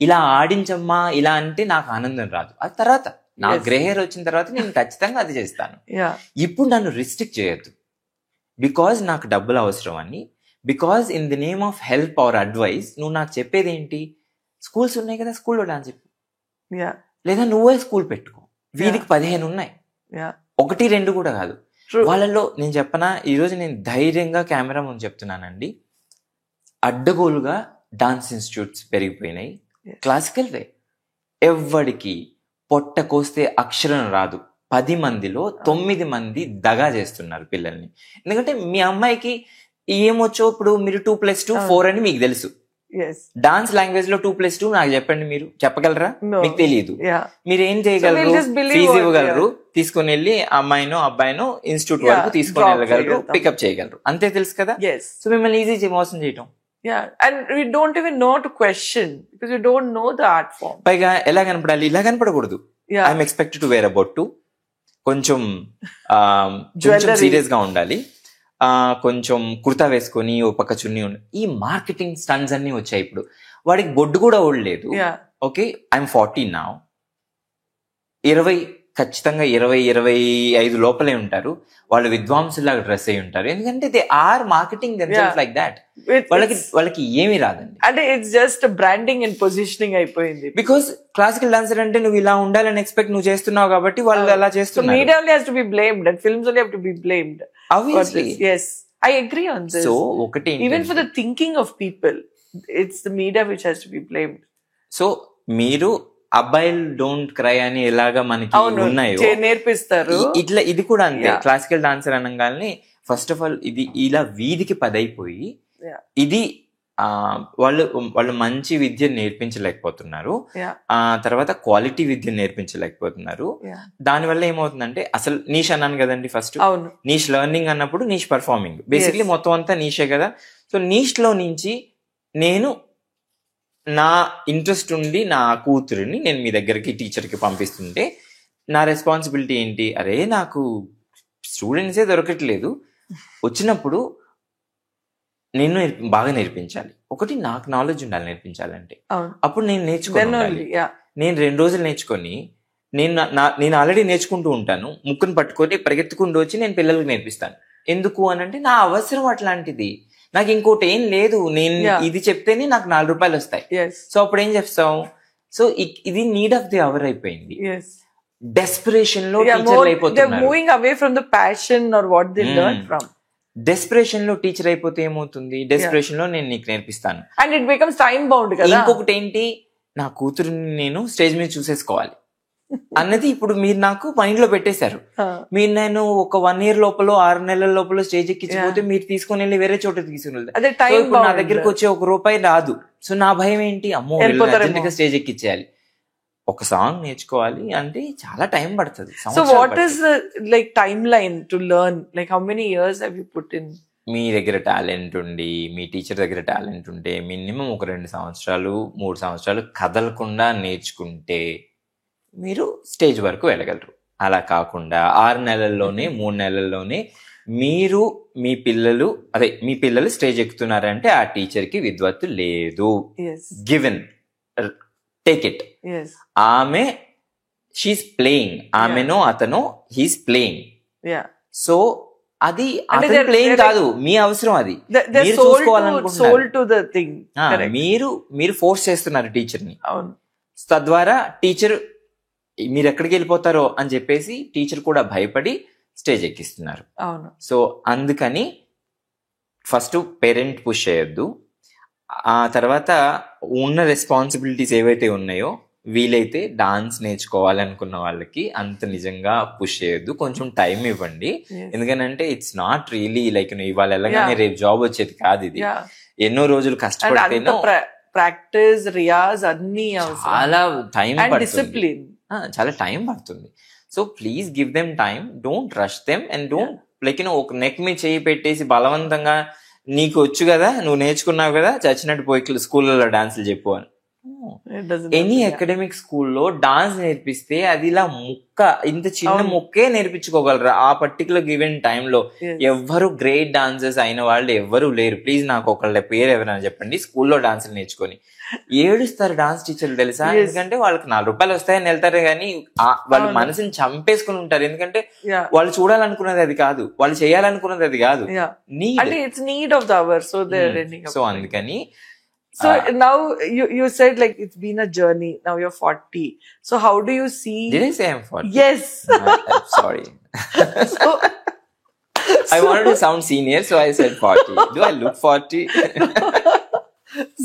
S1: ఇలా ఆడించమ్మా ఇలా అంటే నాకు ఆనందం రాదు. ఆ తర్వాత నా గ్రే హెయిర్ వచ్చిన తర్వాత నేను ఖచ్చితంగా అది చేస్తాను. ఇప్పుడు నన్ను రిస్ట్రిక్ట్ చేయొద్దు, బికాజ్ నాకు డబ్బులు అవసరం అని, because in the name of help or advice నువ్వు నాకు చెప్పేది ఏంటి? స్కూల్స్ ఉన్నాయి కదా, స్కూల్లో డాన్స్ చెప్పు, లేదా నువ్వే స్కూల్ పెట్టుకో. వీధికి 15 ఉన్నాయి, 1-2 కూడా కాదు. వాళ్ళలో నేను చెప్పనా, ఈరోజు నేను ధైర్యంగా కెమెరా ముందు చెప్తున్నానండి, అడ్డగోలుగా డాన్స్ ఇన్స్టిట్యూట్స్ పెరిగిపోయినాయి. క్లాసికల్ వే ఎవడికి పొట్ట కోస్తే అక్షరం రాదు, 10 మందిలో 9 మంది దగా చేస్తున్నారు పిల్లల్ని. ఎందుకంటే మీ అమ్మాయికి ఏమొచ్చో, ఇప్పుడు మీరు 2+2 4 అని మీకు తెలుసు. డాన్స్ లాంగ్వేజ్ లో 2+2 నాకు చెప్పండి, మీరు చెప్పగలరా? మీకు తెలియదు. మీరు ఏం చేయగలరు? ఫీజు ఇవ్వగలరు, తీసుకుని వెళ్ళి అమ్మాయినో అబ్బాయినో ఇన్స్టిట్యూట్ వరకు తీసుకుని వెళ్ళగలరు, పికప్ చేయగలరు, అంతే తెలుసు కదా. సో మిమ్మల్ని ఈజీ మోసం చేయటం.
S2: And we don't even know to question because we don't know the art form.
S1: పైగా ఎలా కనపడాలి? ఇలా కనపడకూడదు. ఐఎమ్ ఎక్స్పెక్టెడ్ టు వేర్ అ బొట్టు, కొంచెం సీరియస్ గా ఉండాలి, కొంచెం కుర్తా వేసుకొని ఓ పక్క చున్నీ ఉండాలి. ఈ మార్కెటింగ్ స్టన్స్ అన్ని వచ్చాయి. ఇప్పుడు వాడికి బొడ్డు కూడా ఓడలేదు. Okay, I'm 40 now. 20 ఖచ్చితంగా 20-25 లోపలే ఉంటారు వాళ్ళు, విద్వాంసులాగా డ్రెస్ అయి ఉంటారు. ఎందుకంటే they are marketing themselves like that. వాళ్ళకి ఏమీ రాదండి.
S2: అంటే it's just branding and positioning అయిపోయింది.
S1: బికాస్ క్లాసికల్ డాన్సర్ అంటే నువ్వు ఇలా ఉండాలని ఎక్స్పెక్ట్ నువ్వు చేస్తున్నావు కాబట్టి వాళ్ళు అలా చేస్తున్నారు.
S2: Media only has to be blamed and films only have to be blamed.
S1: Obviously.
S2: Yes, I agree on this.
S1: So ఒకటి
S2: even for the thinking of people, it's the media which has to be blamed.
S1: So మీరు అబ్బాయిలు don't cry అని ఎలాగా మనకి ఉన్నాయో
S2: నేర్పిస్తారు,
S1: ఇట్లా ఇది కూడా అంతే. క్లాసికల్ డాన్సర్ అనగానే ఫస్ట్ ఆఫ్ ఆల్ ఇది ఇలా వీధికి 10 అయిపోయి, ఇది వాళ్ళు మంచి విద్య నేర్పించలేకపోతున్నారు, తర్వాత క్వాలిటీ విద్య నేర్పించలేకపోతున్నారు. దానివల్ల ఏమవుతుందంటే, అసలు నీష్ అన్నాను కదండి ఫస్ట్, నీష్ లెర్నింగ్ అన్నప్పుడు నీష్ పర్ఫార్మింగ్, బేసిక్లీ మొత్తం అంతా నీషే కదా. సో నీష్ లో నుంచి నేను నా ఇంట్రెస్ట్ ఉండి నా కూతురిని నేను మీ దగ్గరికి టీచర్కి పంపిస్తుంటే నా రెస్పాన్సిబిలిటీ ఏంటి? అరే నాకు స్టూడెంట్సే దొరకట్లేదు, వచ్చినప్పుడు నేను బాగా నేర్పించాలి. ఒకటి నాకు నాలెడ్జ్ ఉండాలి నేర్పించాలంటే, అప్పుడు నేను నేర్చుకోవాలి. నేను 2 రోజులు నేర్చుకొని నేను ఆల్రెడీ నేర్చుకుంటూ ఉంటాను, ముక్కును పట్టుకొని పరిగెత్తుకుంటూ వచ్చి నేను పిల్లలకు నేర్పిస్తాను. ఎందుకు అని అంటే నా అవసరం అట్లాంటిది, నాకు ఇంకోటి ఏం లేదు, నేను ఇది చెప్తేనే నాకు 4 రూపాయలు వస్తాయి. సో అప్పుడు ఏం చేస్తాం? సో ఇది నీడ్ ఆఫ్ ది అవర్ అయిపోయింది. డెస్పరేషన్ లో టీచర్ అయిపోతున్నారు. డెస్పరేషన్ లో టీచర్ అయిపోతే ఏమవుతుంది? డెస్పరేషన్ లో నేను నీకు నేర్పిస్తాను
S2: and it becomes time bound కదా.
S1: ఇంకొకటి ఏంటి, నా కూతురుని నేను స్టేజ్ మీద చూసేసుకోవాలి అన్నది ఇప్పుడు మీరు నాకు మైండ్ లో పెట్టేశారు. మీరు నేను ఒక 1 year లోపల 6 నెలల లోపల స్టేజ్ ఎక్కించిపోతే మీరు తీసుకుని వెళ్ళి వేరే చోట తీసుకుని వెళ్తారు. నా దగ్గరకు వచ్చే ₹1 రాదు. సో నా భయం ఏంటి, అమ్మో స్టేజ్ ఎక్కించేయాలి. ఒక సాంగ్ నేర్చుకోవాలి అంటే చాలా టైం పడుతుంది.
S2: So what is like timeline to learn? Like how many years have you put in?
S1: మీ దగ్గర టాలెంట్ ఉండి, మీ టీచర్ దగ్గర టాలెంట్ ఉంటే మినిమం ఒక 2 సంవత్సరాలు 3 సంవత్సరాలు కదలకుండా నేర్చుకుంటే మీరు స్టేజ్ వరకు వెళ్ళగలరు. అలా కాకుండా 6 నెలల్లోనే 3 నెలల్లోనే మీరు మీ పిల్లలు స్టేజ్ ఎక్కుతున్నారంటే ఆ టీచర్ కి విద్వత్తు లేదు. Given, take it. ఆమె షీఈస్ ప్లేయింగ్, ఆమెనో అతనో హీస్ ప్లేయింగ్. సో అది అతని ప్లేన్ కాదు, మీ అవసరం అది. మీరు చూసుకోవాలనుకుంటున్నారు, మీరు ఫోర్స్ చేస్తున్నారు టీచర్ ని. తద్వారా టీచర్ మీరు ఎక్కడికి వెళ్ళిపోతారో అని చెప్పేసి టీచర్ కూడా భయపడి స్టేజ్ ఎక్కిస్తున్నారు. సో అందుకని ఫస్ట్ పేరెంట్ పుష్ చేయొద్దు. ఆ తర్వాత ఉన్న రెస్పాన్సిబిలిటీస్ ఏవైతే ఉన్నాయో వీలైతే డాన్స్ నేర్చుకోవాలనుకున్న వాళ్ళకి అంత నిజంగా పుష్ చేయొద్దు, కొంచెం టైం ఇవ్వండి. ఎందుకంటే ఇట్స్ నాట్ రియలీ లైక్ ఇవాళ వెళ్ళగానే రేపు జాబ్ వచ్చేది కాదు. ఇది ఎన్నో రోజులు కష్టపడితేనో
S2: ప్రాక్టీస్, రియాజ్ అన్ని
S1: చాలా టైం పడుతుంది, చాలా టైం పడుతుంది. So please give them time, don't rush them and don't like ఒక నెక్ మీద చేయి పెట్టేసి బలవంతంగా నీకు వచ్చు కదా, నువ్వు నేర్చుకున్నావు కదా, చచ్చినట్టు పోయి స్కూళ్ళలో డాన్సులు చెప్పు అని. ఎనీ అకాడమిక్ స్కూల్లో డాన్స్ నేర్పిస్తే అది ఇలా ఇంత చిన్న ముక్కే నేర్పించుకోగలరా ఆ పర్టికులర్ గివెన్ టైంలో. ఎవ్వరు గ్రేట్ డాన్సర్స్ అయిన వాళ్ళు ఎవ్వరూ లేరు. ప్లీజ్ నాకు ఒకళ్ళ పేరు ఎవరైనా చెప్పండి స్కూల్లో డాన్సులు నేర్చుకొని. ఏడుస్తారు డాన్స్ టీచర్లు తెలుసా, ఎందుకంటే వాళ్ళకి 4 రూపాయలు వస్తాయని వెళ్తారు కానీ వాళ్ళ మనసుని చంపేసుకుని ఉంటారు. ఎందుకంటే వాళ్ళు చూడాలనుకున్నది అది కాదు, వాళ్ళు చేయాలనుకున్నది అది కాదు. సో అందుకని
S2: So now you said like it's been a journey. Now you're 40. So how do you see?
S1: Did I say I'm 40?
S2: Yes.
S1: I'm sorry. I wanted to sound senior, so I said 40. Do I look 40?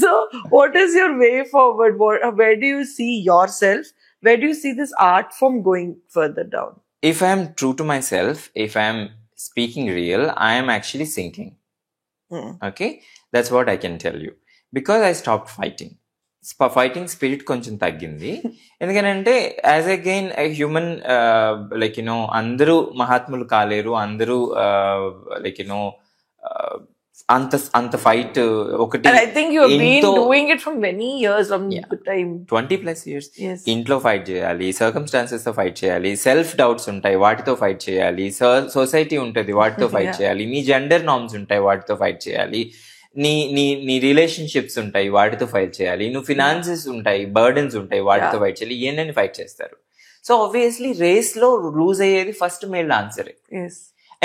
S2: So what is your way forward? Where do you see yourself? Where do you see this art form going further down?
S1: If I am true to myself, if I am speaking real, I am actually sinking. Okay? That's what I can tell you. Because I stopped fighting. Fighting spirit కొంచెం తగ్గింది. ఎందుకంటే as again human like అందరూ మహాత్ములు కాలేరు, అందరూ like అంత fight ఒకటి.
S2: I think you have been doing it for many years, from the time
S1: 20+ years. ఇంట్లో ఫైట్ చేయాలి, సర్కమ్స్టాన్సెస్ తో ఫైట్ చేయాలి, సెల్ఫ్ డౌట్స్ ఉంటాయి వాటితో ఫైట్ చేయాలి, సొసైటీ ఉంటుంది వాటితో ఫైట్ చేయాలి, నీ జెండర్ నార్మ్స్ ఉంటాయి వాటితో ఫైట్ చేయాలి, నీ రిలేషన్షిప్స్ ఉంటాయి వాటితో ఫైట్ చేయాలి, నువ్వు ఫినాన్సెస్ ఉంటాయి, బర్డెన్స్ ఉంటాయి వాటితో ఫైట్ చేయాలి. ఏంటని ఫైట్ చేస్తారు. సో ఆబ్వియస్లీ రేస్ లో లూజ్ అయ్యేది ఫస్ట్ మేల్ డాన్సరే.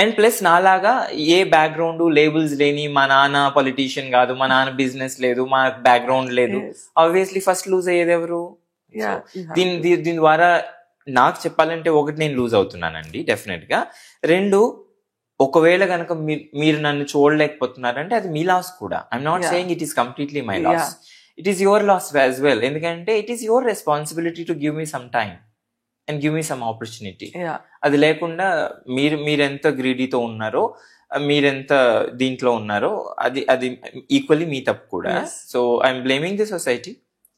S1: అండ్ ప్లస్ నాలాగా ఏ బ్యాక్గ్రౌండ్ లేబుల్స్ లేని, మా నాన్న పొలిటీషియన్ కాదు, మా నాన్న బిజినెస్ లేదు, మా బ్యాక్గ్రౌండ్ లేదు, ఆబ్వియస్లీ ఫస్ట్ లూజ్ అయ్యేది ఎవరు? దీని ద్వారా నాకు చెప్పాలంటే ఒకటి, నేను లూజ్ అవుతున్నానండి డెఫినెట్ గా. 2, ఒకవేళ కనుక మీరు నన్ను చూడలేకపోతున్నారంటే అది మీ లాస్ కూడా. I'm not saying it is completely my loss, it is your loss as well. ఎందుకంటే it is your responsibility to give me some time and give me some opportunity. అది లేకుండా మీరెంత గ్రీడీతో ఉన్నారో, మీరెంత దీంట్లో ఉన్నారో అది ఈక్వల్లీ మీ తప్పు కూడా. So I'm blaming the society,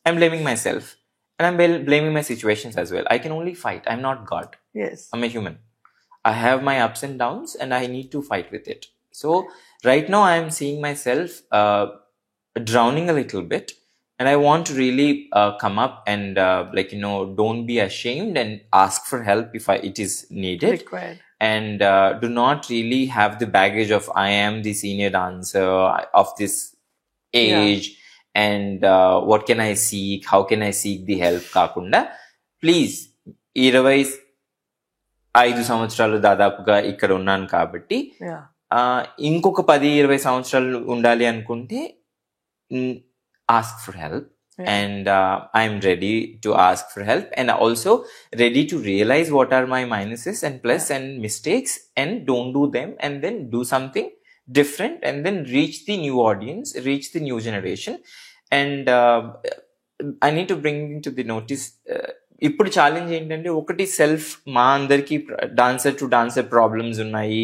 S1: I'm blaming my self, and I'm blaming my situations as well. I can only fight, I'm not God, I'm a human. I have my ups and downs and I need to fight with it. So right now I am seeing myself drowning a little bit, and I want to really come up and don't be ashamed and ask for help if it is needed.
S2: Required.
S1: And do not really have the baggage of I am the senior dancer of this age and what can I seek, how can I seek the help kakunda. Please 25 సంవత్సరాలు దాదాపుగా ఇక్కడ ఉన్నాను కాబట్టి ఇంకొక 10-20 సంవత్సరాలు ఉండాలి అనుకుంటే ask for help. And I'm ready to ask for help, and also ready to realize what are my minuses and plus and mistakes, and don't do them, and then do something different, and then reach the new audience, reach the new generation. And I need to bring into the notice, ఇప్పుడు challenge ఏంటంటే ఒకటి self, మా అందరికి dancer to dancer problems ఉన్నాయి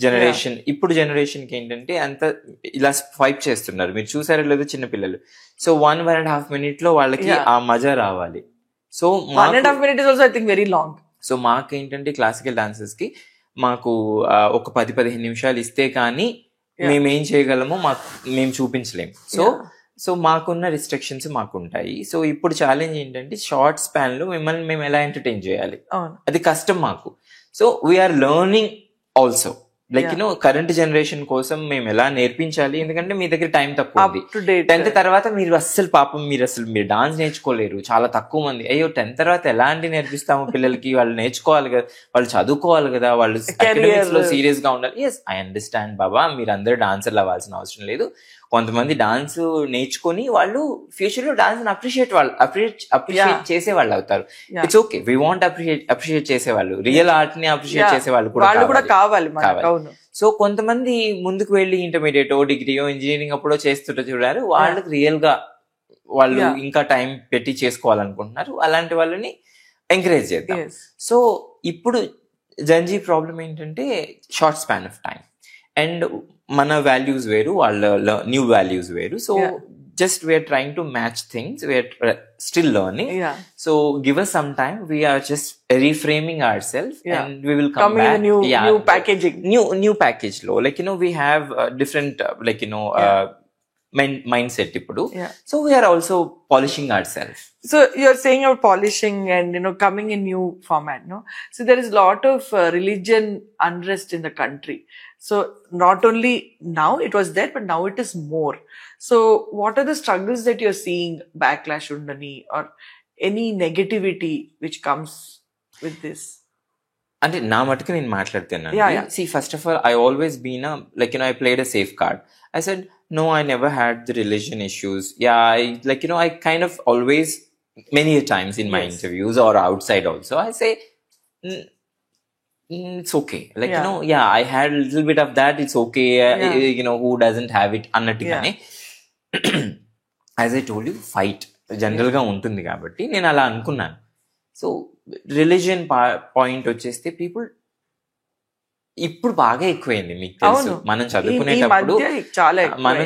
S1: generation. ఇప్పుడు generation కి ఏంటంటే అంత ఇలా ఫైట్ చేస్తున్నారు, మీరు చూసారో లేదో చిన్నపిల్లలు. సో 1.5 minute లో వాళ్ళకి ఆ మజా రావాలి. So
S2: 1.5 minutes is also I think very long.
S1: So మాకేంటంటే క్లాసికల్ డాన్సర్స్ కి మాకు ఒక 10-15 నిమిషాలు ఇస్తే కానీ మేమేం చేయగలమో మేము చూపించలేము. సో మాకున్న రిస్ట్రిక్షన్స్ మాకుంటాయి. సో ఇప్పుడు ఛాలెంజ్ ఏంటంటే షార్ట్ స్పాన్ లో మిమ్మల్ని మేము ఎలా ఎంటర్టైన్ చేయాలి, అది కష్టం మాకు. So we are learning also. Like current generation కోసం మేము ఎలా నేర్పించాలి, ఎందుకంటే మీ దగ్గర టైం తక్కువ ఉంది. 10th తర్వాత మీరు మీరు డాన్స్ నేర్చుకోలేరు, చాలా తక్కువ మంది. అయ్యో 10th తర్వాత ఎలాంటి నేర్పిస్తాము పిల్లలకి, వాళ్ళు నేర్చుకోవాలి కదా, వాళ్ళు చదువుకోవాలి కదా, వాళ్ళు అకాడమిక్స్ లో సీరియస్ గా ఉండాలి. ఎస్, ఐ అండర్స్టాండ్ బాబా, మీరు అందరూ డాన్సర్లు అవ్వాల్సిన అవసరం లేదు. కొంతమంది డాన్స్ నేర్చుకొని వాళ్ళు ఫ్యూచర్ లో డాన్స్ అప్రిషియేట్ చేసే వాళ్ళు అవుతారు. It's okay, we want appreciate చేసేవాళ్ళు, రియల్ ఆర్ట్ ని అప్రిషియేట్ చేసే వాళ్ళు కూడా
S2: కావాలి.
S1: సో కొంతమంది ముందుకు వెళ్ళి ఇంటర్మీడియట్ డిగ్రీయో ఇంజనీరింగ్ అప్పుడో చేస్తుంటే చూడారు, వాళ్ళకి రియల్ గా వాళ్ళు ఇంకా టైం పెట్టి చేసుకోవాలనుకుంటున్నారు, అలాంటి వాళ్ళని ఎంకరేజ్ చేద్దాం. సో ఇప్పుడు జంజీ ప్రాబ్లం ఏంటంటే short span of time, and మన వాల్యూస్ వేరు, వాళ్ళ న్యూ వాల్యూస్ వేరు. So just we are trying to match things, we are still learning. So give us some time, we are just reframing ourselves, and we will come back
S2: new packaging,
S1: new package lo, like we have different mindset ippudu. So we are also polishing ourselves.
S2: So you're saying about polishing and coming in new format, no? So there is a lot of religion unrest in the country. So not only now it was there, but now it is more. So what are the struggles that you're seeing, backlash undani or any negativity which comes with this?
S1: అంటే నా మటుకు నేను మాట్లాడుతున్నాను. See, first of all, I always been I played a safe card. I said no, I never had the religion issues. I kind of always, many times in my interviews or outside also, I say it's okay, I had a little bit of that, it's okay. Who doesn't have it అన్నట్టుగానే as I told you, fight general గా ఉంటుంది కాబట్టి నేను అలా అనుకున్నాను. So religion point వచ్చేస్తే people ఇప్పుడు బాగా ఎక్కువైంది. మీకు తెలుసు, మనం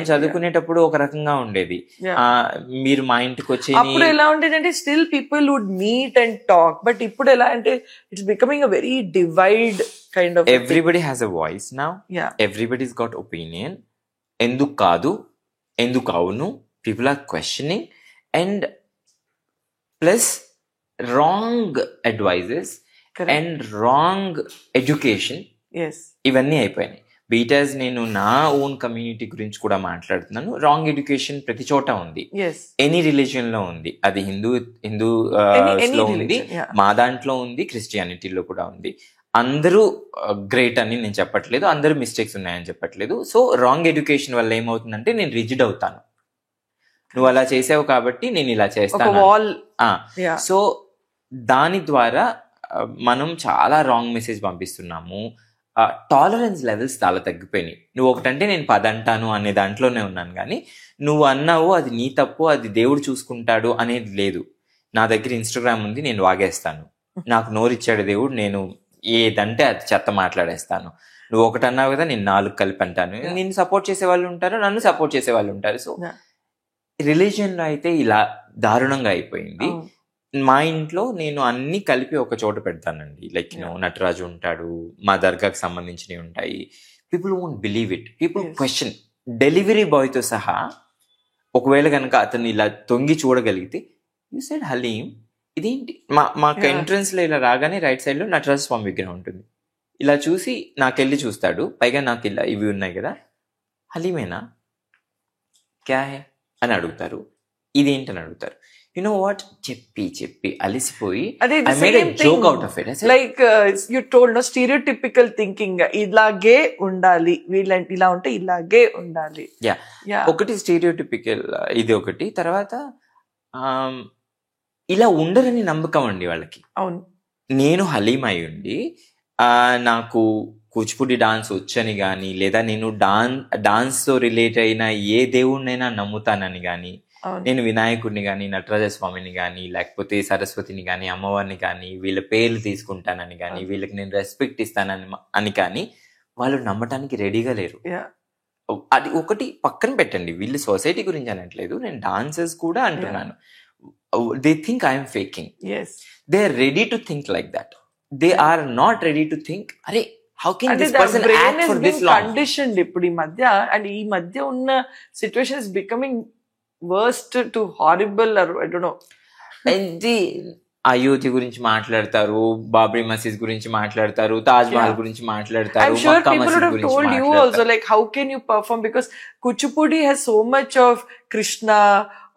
S1: చదువుకునేటప్పుడు ఒక రకంగా ఉండేది. మీరు మా ఇంటికి వచ్చి
S2: అప్పుడు ఎలా ఉండేదంటే still people would meet and talk, but ఇప్పుడు ఎలా అంటే it's becoming a very divide kind of.
S1: Everybody has a voice now, everybody's got opinion. ఎందుకు కాదు, ఎందుకు అవును, people are questioning, and plus wrong advices and wrong education, ఇవన్నీ అయిపోయినాయి. Betas నేను నా ఓన్ కమ్యూనిటీ గురించి కూడా మాట్లాడుతున్నాను. రాంగ్ ఎడ్యుకేషన్ ప్రతి చోట ఉంది, ఎనీ రిలీజియన్ లో ఉంది. అది హిందూ లో ఉంది, మా దాంట్లో ఉంది, క్రిస్టియానిటీలో కూడా ఉంది. అందరూ గ్రేట్ అని నేను చెప్పట్లేదు, అందరూ మిస్టేక్స్ ఉన్నాయని చెప్పట్లేదు. సో రాంగ్ ఎడ్యుకేషన్ వల్ల ఏమవుతుందంటే నేను రిజిడ్ అవుతాను, నువ్వు అలా చేసావు కాబట్టి నేను ఇలా చేస్తాను. సో దాని ద్వారా మనం చాలా రాంగ్ మెసేజ్ పంపిస్తున్నాము. టాలరెన్స్ లెవెల్స్ చాలా తగ్గిపోయినాయి. నువ్వు ఒకటంటే నేను 10 అంటాను అనే దాంట్లోనే ఉన్నాను, కానీ నువ్వు అన్నావు అది నీ తప్పు, అది దేవుడు చూసుకుంటాడు అనేది లేదు. నా దగ్గర ఇన్స్టాగ్రామ్ ఉంది, నేను వాగేస్తాను. నాకు నోరిచ్చాడు దేవుడు, నేను ఏదంటే అది చెత్త మాట్లాడేస్తాను. నువ్వు ఒకటి అన్నావు కదా, నేను 4 కలిపి అంటాను. నిన్ను సపోర్ట్ చేసే వాళ్ళు ఉంటారు, నన్ను సపోర్ట్ చేసే వాళ్ళు ఉంటారు. సో రిలీజియన్ లో అయితే ఇలా దారుణంగా అయిపోయింది. మా ఇంట్లో నేను అన్ని కలిపి ఒక చోట పెడతానండి. నటరాజు ఉంటాడు, మా దర్గాకి సంబంధించినవి ఉంటాయి. People won't believe it, people question. Delivery boy తో సహా ఒకవేళ కనుక అతను ఇలా తొంగి చూడగలిగితే, యూ సెడ్ హలీం, ఇదేంటి? మాకు ఎంట్రన్స్ లో ఇలా రాగానే రైట్ సైడ్ లో నటరాజ స్వామి విగ్రహం ఉంటుంది. ఇలా చూసి నాకెళ్ళి చూస్తాడు, పైగా నాకు ఇలా ఇవి ఉన్నాయి కదా, హలీమేనా, క్యా హే అని అడుగుతారు. ఇదేంటని అడుగుతారు. You know what? చెప్పి అలిసిపోయి I made a joke out of it.
S2: You told no stereotypical thinking, ఇలాగే ఉండాలి, వీళ్ళంటే ఇలా ఉంటే ఇలాగే ఉండాలి.
S1: ఒకటి స్టీరియోటిపికల్, ఇది ఒకటి. తర్వాత ఇలా ఉండరని నమ్మకం అండి వాళ్ళకి.
S2: అవును,
S1: నేను హలీం అయి ఉండి నాకు కూచిపూడి డాన్స్ వచ్చని గాని, లేదా నేను డాన్స్ తో రిలేట్ అయిన ఏ దేవుడినైనా నమ్ముతానని గాని, నేను వినాయకుడిని గాని, నటరాజ స్వామిని గాని, లేకపోతే సరస్వతిని గాని, అమ్మవారిని గాని, వీళ్ళ పేర్లు తీసుకుంటానని గాని, వీళ్ళకి నేను రెస్పెక్ట్ ఇస్తానని కానీ వాళ్ళు నమ్మటానికి రెడీగా లేరు. అది ఒకటి పక్కన పెట్టండి, వీళ్ళు సొసైటీ గురించి అనట్లేదు, నేను డాన్సర్స్ కూడా అంటున్నాను. They think I'm faking. They are ready to think like that. They are not ready to think, అరే how can this person act for this long?
S2: Conditioned ఇప్పుడు ఈ మధ్య, and ఈ మధ్య ఉన్న situation is becoming worst to horrible, or I don't know.
S1: And Ayodhya గురించి మాట్లాడతారు, బాబ్రీ మసీద్ గురించి మాట్లాడతారు, తాజ్ మహల్ గురించి మాట్లాడతారు,
S2: I'm sure
S1: Mecca
S2: people would
S1: మసీద్
S2: have
S1: గురించి
S2: told you also,
S1: మాట్లాడతారు.
S2: like, how can you perform? Because Kuchipudi has so much of Krishna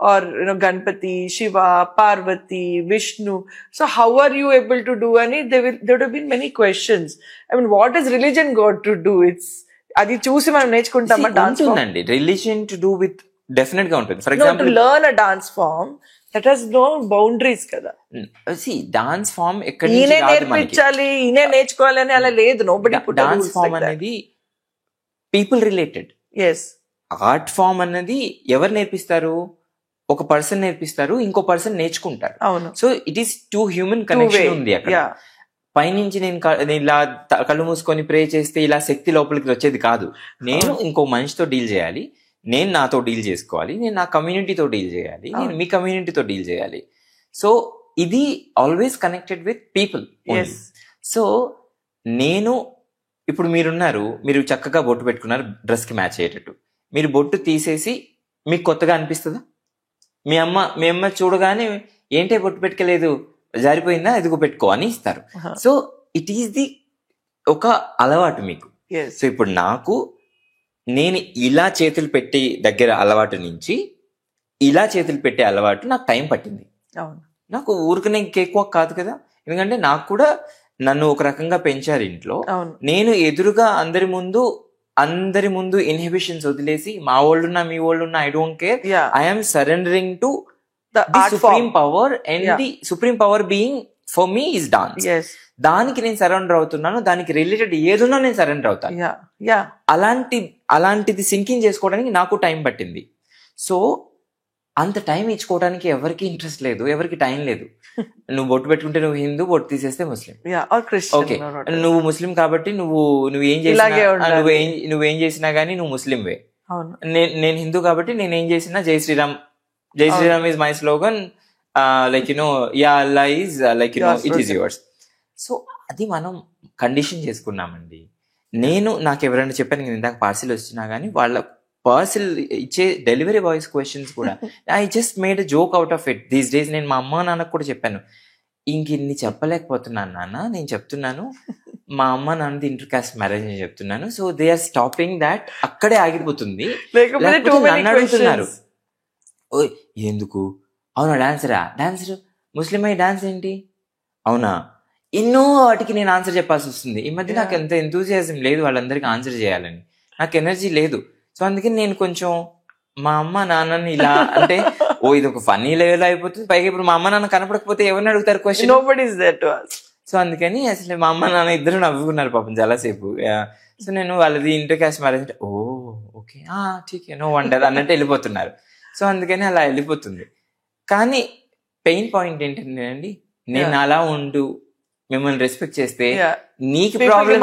S2: or, you know, Ganpati, Shiva, Parvati, Vishnu. So how are you able to do any? There would have been many questions. I mean, what has religion got to do? It's అది చూసి మనం నేర్చుకుంటామా dance form?
S1: ఉంటుందండి, religion to do with definite గా ఉంటుంది. For
S2: No, to
S1: example
S2: learn a dance form that has no boundaries కదా.
S1: Dance form ఎక్కడి
S2: ఈయనే
S1: నుంచి రాదు మనకి.
S2: నేర్పించాలి, ఈయనే నేర్చుకోవాలి అని అలా లేదు. నోబడి పుట్
S1: డాన్స్ ఫామ్ అనేది people related.
S2: yes
S1: art form అన్నది ఎవరు నేర్పిస్తారు? ఒక పర్సన్ నేర్పిస్తారు, ఇంకో పర్సన్ నేర్చుకుంటారు.
S2: అవును.
S1: So it is two human connection ఉంది అక్కడ.
S2: Yeah.
S1: పైనుంచి నేను ఇలా కళ్ళు మూసుకొని ప్రే చేస్తే ఇలా శక్తి లోపలికి వచ్చేది కాదు. నేను ఇంకో మనిషితో డీల్ చేయాలి, నేను నాతో డీల్ చేసుకోవాలి, నేను నా కమ్యూనిటీతో డీల్ చేయాలి, నేను మీ కమ్యూనిటీతో డీల్ చేయాలి. సో ఇది always connected with people. So నేను ఇప్పుడు మీరున్నారు, మీరు చక్కగా బొట్టు పెట్టుకున్నారు డ్రెస్ కి మ్యాచ్ అయ్యేటట్టు. మీరు బొట్టు తీసేసి మీకు కొత్తగా అనిపిస్తుందా? మీ అమ్మ చూడగానే ఏంటే బొట్టు పెట్టుకోలేదు, జారిపోయిందా, ఎదుగు పెట్టుకో అని ఇస్తారు. సో ఇట్ ఈస్ ది ఒక అలవాటు మీకు. సో ఇప్పుడు నేను ఇలా చేతులు పెట్టి దగ్గర అలవాటు నుంచి ఇలా చేతులు పెట్టే అలవాటు నాకు టైం పట్టింది. నాకు ఊరికనే కేక్ వాక్ కాదు కదా, ఎందుకంటే నాకు కూడా నన్ను ఒక రకంగా పెంచారు ఇంట్లో. నేను ఎదురుగా అందరి ముందు ఇన్హిబిషన్స్ వదిలేసి మా వాళ్ళున్నా మీ వాళ్ళున్నా I don't care, I'm surrendering to the supreme power and the supreme power being for me is dance. దానికి నేను సరెండర్ అవుతున్నాను, దానికి రిలేటెడ్ ఏదున్నా నేను సరెండర్ అవుతాను. అలాంటిది సింకింగ్ చేసుకోవడానికి నాకు టైం పట్టింది. సో అంత టైం ఇచ్చుకోవడానికి ఎవరికి ఇంట్రెస్ట్ లేదు, ఎవరికి టైం లేదు. నువ్వు బొట్టు పెట్టుకుంటే నువ్వు హిందూ, బొట్టు తీసేస్తే ముస్లిం. ఓకే, నువ్వు ముస్లిం కాబట్టి నువ్వేం చేసినా గానీ నువ్వు ముస్లింవే. నేను హిందూ కాబట్టి నేనేం చేసినా Jai Shriram is my slogan. Yeah, Allah is it is yours. So అది మనం కండిషన్ చేసుకున్నామండి. నాకు ఎవరైనా చెప్పాను కదా ఇందాక పార్సిల్ వచ్చినా గానీ వాళ్ళ పార్సిల్ ఇచ్చే డెలివరీ బాయ్స్ క్వశ్చన్స్ కూడా I just made a joke out of it these days. నేను మా అమ్మ నాన్నకు కూడా చెప్పాను, ఇంకిన్ని చెప్పలేకపోతున్నాను నాన్న, నేను చెప్తున్నాను మా అమ్మ నాన్నది ఇంటర్ కాస్ట్ మ్యారేజ్ అని చెప్తున్నాను. So they are stopping that, అక్కడే ఆగిపోతుంది. నన్ను అడుగుతున్నారు, ఎందుకు? అవునా డాన్సర్ ముస్లిం అయ్యి డాన్స్ ఏంటి? అవునా? ఎన్నో వాటికి నేను ఆన్సర్ చెప్పాల్సి వస్తుంది. ఈ మధ్య నాకు ఎంత ఎంతూజియాజం లేదు వాళ్ళందరికీ ఆన్సర్ చేయాలని, నాకు ఎనర్జీ లేదు. సో అందుకని నేను కొంచెం మా అమ్మ నాన్నని ఇలా అంటే ఇది ఒక ఫన్నీ లెవెల్ అయిపోతుంది. పైగా ఇప్పుడు మా అమ్మ నాన్న కనపడకపోతే ఎవరిని అడుగుతారు క్వశ్చన్? సో అందుకని అసలు మా అమ్మ నాన్న ఇద్దరు నవ్వుకున్నారు పాపం చాలాసేపు. సో నేను వాళ్ళది ఇంటర్ కాస్ట్ మ్యారేజ్ అంటే ఓకే ఠీకే నో వండర్ అన్నట్టు వెళ్ళిపోతున్నారు. సో అందుకని అలా వెళ్ళిపోతుంది. కానీ పెయిన్ పాయింట్ ఏంటంటే అండి, నేను అలా ఉండు మిమ్మల్ని రెస్పెక్ట్ చేస్తే నీకు ప్రాబ్లం,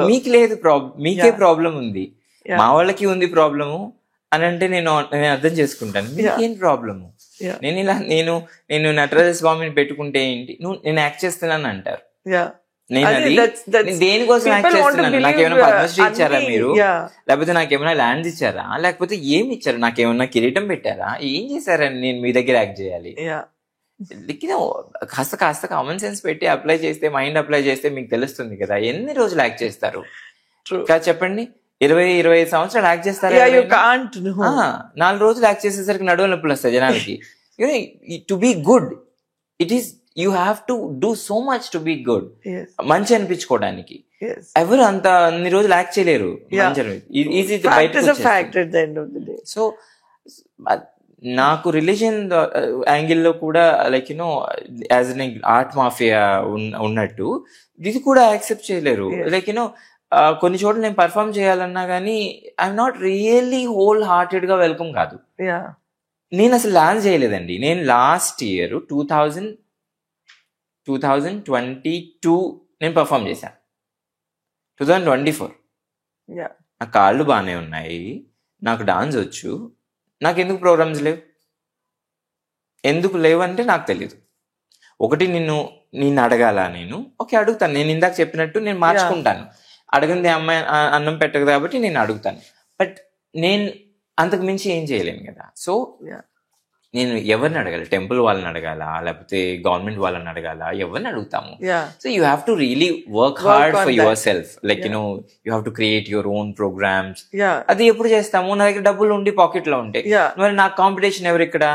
S1: మీకు లేదు ప్రాబ్లం, మీకే ప్రాబ్లం ఉంది, మా వాళ్ళకి ఉంది ప్రాబ్లము అని అంటే నేను అర్థం చేసుకుంటాను. మీకేం ప్రాబ్లము? నేను నటరాజ స్వామిని పెట్టుకుంటే ఏంటి, నేను యాక్ట్ చేస్తున్నాను అంటారు. దేనికోసం యాక్ట్ చేస్తున్నాను? నాకేమైనా పద్మశ్రీ ఇచ్చారా మీరు? లేకపోతే నాకేమైనా ల్యాండ్ ఇచ్చారా? లేకపోతే ఏమి ఇచ్చారు? నాకేమన్నా కిరీటం పెట్టారా? ఏం చేశారని నేను మీ దగ్గర యాక్ట్ చేయాలి? కాస్త కామన్ సెన్స్ పెట్టి అప్లై చేస్తే, మైండ్ అప్లై చేస్తే మీకు తెలుస్తుంది కదా ఎన్ని రోజులు యాక్ట్ చేస్తారు. చెప్పండి, 20-25 సంవత్సరాలు యాక్ట్ చేస్తారు. 4 రోజులు యాక్ట్ చేసేసరికి నడువు నొప్పులు వస్తాయి జనాలకి. To be good it is you have to do so much to be good. మంచి అనిపించుకోవడానికి ఎవరు అన్ని రోజులు యాక్ట్ చేయలేరు. సో నాకు రిలీజియన్ యాంగిల్లో కూడా యాజ్ ఎన్ ఆర్ట్ మాఫియా ఉన్నట్టు ఇది కూడా యాక్సెప్ట్ చేయలేరు. కొన్ని చోట్ల నేను పర్ఫామ్ చేయాలన్నా గానీ I'm not really whole hearted గా వెల్కమ్ కాదు. నేను అసలు డాన్స్ చేయలేదండి. నేను లాస్ట్ ఇయర్ 2022 నేను పర్ఫామ్ చేశాను. 2024 నా కాళ్ళు బాగానే ఉన్నాయి, నాకు డాన్స్ వచ్చు, నాకు ఎందుకు ప్రోగ్రామ్స్ లేవు? ఎందుకు లేవు అంటే నాకు తెలీదు. ఒకటి నిన్ను అడగాల, నేను ఓకే అడుగుతాను. నేను ఇందాక చెప్పినట్టు నేను మార్చుకుంటాను. అడగంది అమ్మాయి అన్నం పెట్టదు కాబట్టి నేను అడుగుతాను. బట్ నేను అంతకు మించి ఏం చేయలేను కదా. సో నేను ఎవరిని అడగాలి? టెంపుల్ వాళ్ళని అడగాల, లేకపోతే గవర్నమెంట్ వాళ్ళని అడగాల? ఎవరిని అడుగుతాము? So you have to really work hard for yourself. Like you have to create your own programs. అది ఎప్పుడు చేస్తాము? నా దగ్గర డబ్బులు ఉండి పాకెట్ లో ఉంటాయి. మరి నాకు కాంపిటీషన్ ఎవరు ఇక్కడ?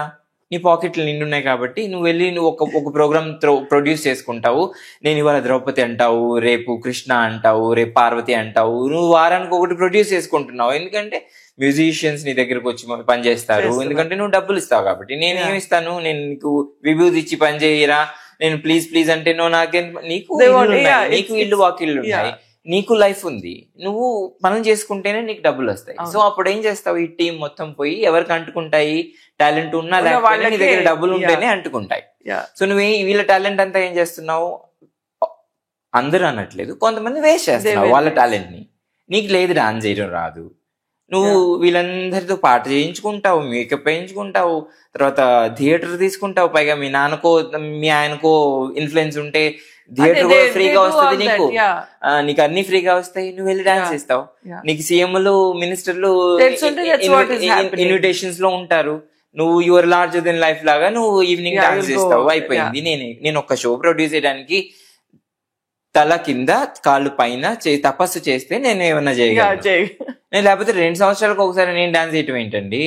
S1: నీ పాకెట్లు నిండున్నాయి కాబట్టి నువ్వు వెళ్ళి ఒక ప్రోగ్రామ్ ప్రొడ్యూస్ చేసుకుంటావు. నేను ఇవాళ ద్రౌపది అంటావు, రేపు కృష్ణ అంటావు, రేపు పార్వతి అంటావు. నువ్వు వారానికి ఒకటి ప్రొడ్యూస్ చేసుకుంటున్నావు. ఎందుకంటే మ్యూజిషియన్స్ నీ దగ్గరకు వచ్చి పని చేస్తారు, ఎందుకంటే నువ్వు డబ్బులు ఇస్తావు కాబట్టి. నేను ఏమి ఇస్తాను? నేను నీకు విభూతి ఇచ్చి పని చేయరా? నేను ప్లీజ్ ప్లీజ్ అంటే నువ్వు నాకేం, నీకు ఇల్లు వాకిళ్ళు ఉన్నాయి, నీకు లైఫ్ ఉంది, నువ్వు పనులు చేసుకుంటేనే నీకు డబ్బులు వస్తాయి. సో అప్పుడు ఏం చేస్తావు? ఈ టీం మొత్తం పోయి ఎవరికి అంటుకుంటాయి? టాలెంట్ ఉన్నా లేకపోతే నీ దగ్గర డబ్బులు ఉంటేనే అంటుకుంటాయి. సో నువ్వు వీళ్ళ టాలెంట్ అంతా ఏం చేస్తున్నావు? అందరూ అనట్లేదు, కొంతమంది వేస్ట్ చేస్తున్నావు వాళ్ళ టాలెంట్ ని. నీకు లేదు, డాన్స్ చేయడం రాదు, నువ్వు వీళ్ళందరితో పాట చేయించుకుంటావు, మేకప్ వేయించుకుంటావు, తర్వాత థియేటర్ తీసుకుంటావు. పైగా మీ నాన్నకో మీ ఆయనకో ఇన్ఫ్లుయెన్స్ ఉంటే థియేటర్ కూడా ఫ్రీగా వస్తుంది నీకు. నీకు అన్ని ఫ్రీగా వస్తాయి, నువ్వు వెళ్ళి డాన్స్ చేస్తావు. నీకు సీఎంలు, మినిస్టర్లు ఇన్విటేషన్స్ లో ఉంటారు. నువ్వు యువర్ లార్జర్ దెన్ లైఫ్ లాగా నువ్వు ఈవినింగ్ డాన్స్ చేస్తావు. అయిపోయింది. నేను ఒక షో ప్రొడ్యూస్ చేయడానికి తల కింద కాళ్ళు పైన తపస్సు చేస్తే నేను ఏమన్నా చేయగలను. నేను లేకపోతే 2 సంవత్సరాలకు ఒకసారి నేను డాన్స్ చేయటం ఏంటండి?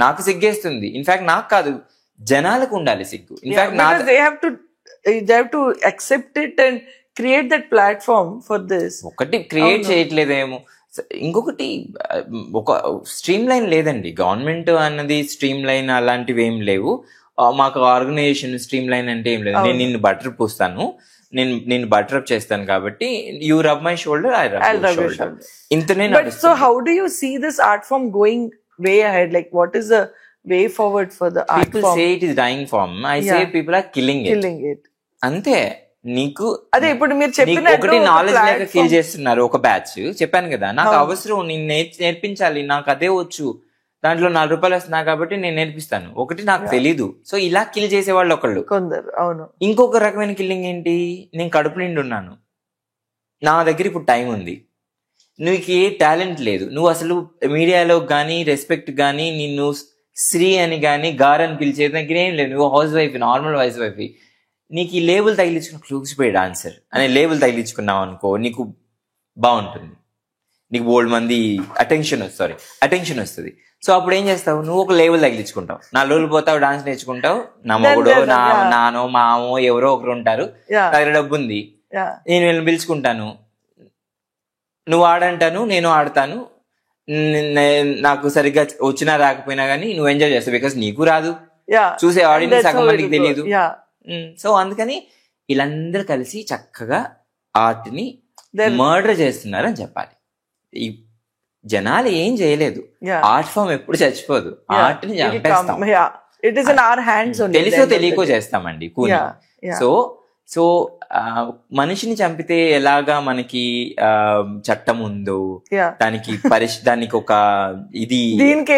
S1: నాకు సిగ్గేస్తుంది. ఇన్ఫాక్ట్ నాకు కాదు, జనాలకు ఉండాలి సిగ్గు. In fact
S2: they have to accept it and create that platform for this.
S1: ఒకటి క్రియేట్ చేయట్లేదేమో. ఇంకొకటి ఒక స్ట్రీమ్ లైన్ లేదండి. గవర్నమెంట్ అన్నది స్ట్రీమ్ లైన్ అలాంటివి ఏం లేవు. మాకు ఆర్గనైజేషన్ స్ట్రీమ్ లైన్ అంటే ఏం లేదు. నేను నిన్ను బటర్ పూస్తాను, నేను బటర్ అప్ చేస్తాను కాబట్టి you rub my shoulder, I rub your shoulder. ఇంతనే.
S2: But so how do you see this art form going way ahead? Like what is the way forward for the art
S1: people
S2: form?
S1: Say it is dying form. I say people are killing it. అంతే. నీకు
S2: అదే ఇప్పుడు మీరు చెప్పిన
S1: ఒకటి knowledge లేక kill చేస్తున్నారు. ఒక బ్యాచ్ చెప్పాను కదా, నాకు అవసరం, నేను నేర్పించాలి, నాకు అదే వచ్చు, దాంట్లో 4 రూపాయలు వస్తున్నా కాబట్టి నేను నేర్పిస్తాను. ఒకటి నాకు తెలీదు. సో ఇలా కిల్ చేసే వాళ్ళు ఒకళ్ళు
S2: కొందరు. అవును.
S1: ఇంకొక రకమైన కిల్లింగ్ ఏంటి? నేను కడుపు నిండి ఉన్నాను, నా దగ్గర ఇప్పుడు టైం ఉంది, నీకు ఏ టాలెంట్ లేదు, నువ్వు అసలు మీడియాలో కానీ రెస్పెక్ట్ కానీ నిన్ను శ్రీ అని కానీ గారు అని పిలిచేది దగ్గర ఏం లేదు. నువ్వు house wife, normal house wife, నీకు ఈ లేబుల్ తగిలించుకున్న క్లూసిపోయి డాన్సర్ అనే లేబుల్ తగిలించుకున్నావు అనుకో, నీకు బాగుంటుంది, నీకు బోల్డ్ మంది అటెన్షన్ వస్తుంది. సో అప్పుడు ఏం చేస్తావు? నువ్వు ఒక లేబుల్ తగిలించుకుంటావు, 4 రోజులు పోతావు, డాన్స్ నేర్చుకుంటావు, నా మొగుడో నానో మామో ఎవరో ఒకరు ఉంటారు, నా దగ్గర డబ్బు ఉంది, నేను వీళ్ళని పిలుచుకుంటాను, నువ్వు ఆడంటాను, నేను ఆడతాను, నాకు సరిగ్గా వచ్చినా రాకపోయినా కానీ నువ్వు ఎంజాయ్ చేస్తావు. బికాస్ నీకు రాదు, చూసే ఆడియన్స్ సగం మందికి తెలియదు. సో అందుకని వీళ్ళందరూ కలిసి చక్కగా ఆర్ట్ ని మర్డర్ చేస్తున్నారని చెప్పాలి. ఈ జనాలు ఏం చేయలేదు, ఆర్ట్ ఫామ్ ఎప్పుడు చచ్చిపోదు, ఆర్ట్ ని చంపేస్తాం. తెలుసో తెలియకో చేస్తామండి కూని. సో మనిషిని చంపితే ఎలాగా మనకి చట్టం ఉందో దానికి దానికి ఒక ఇది
S2: దీనికి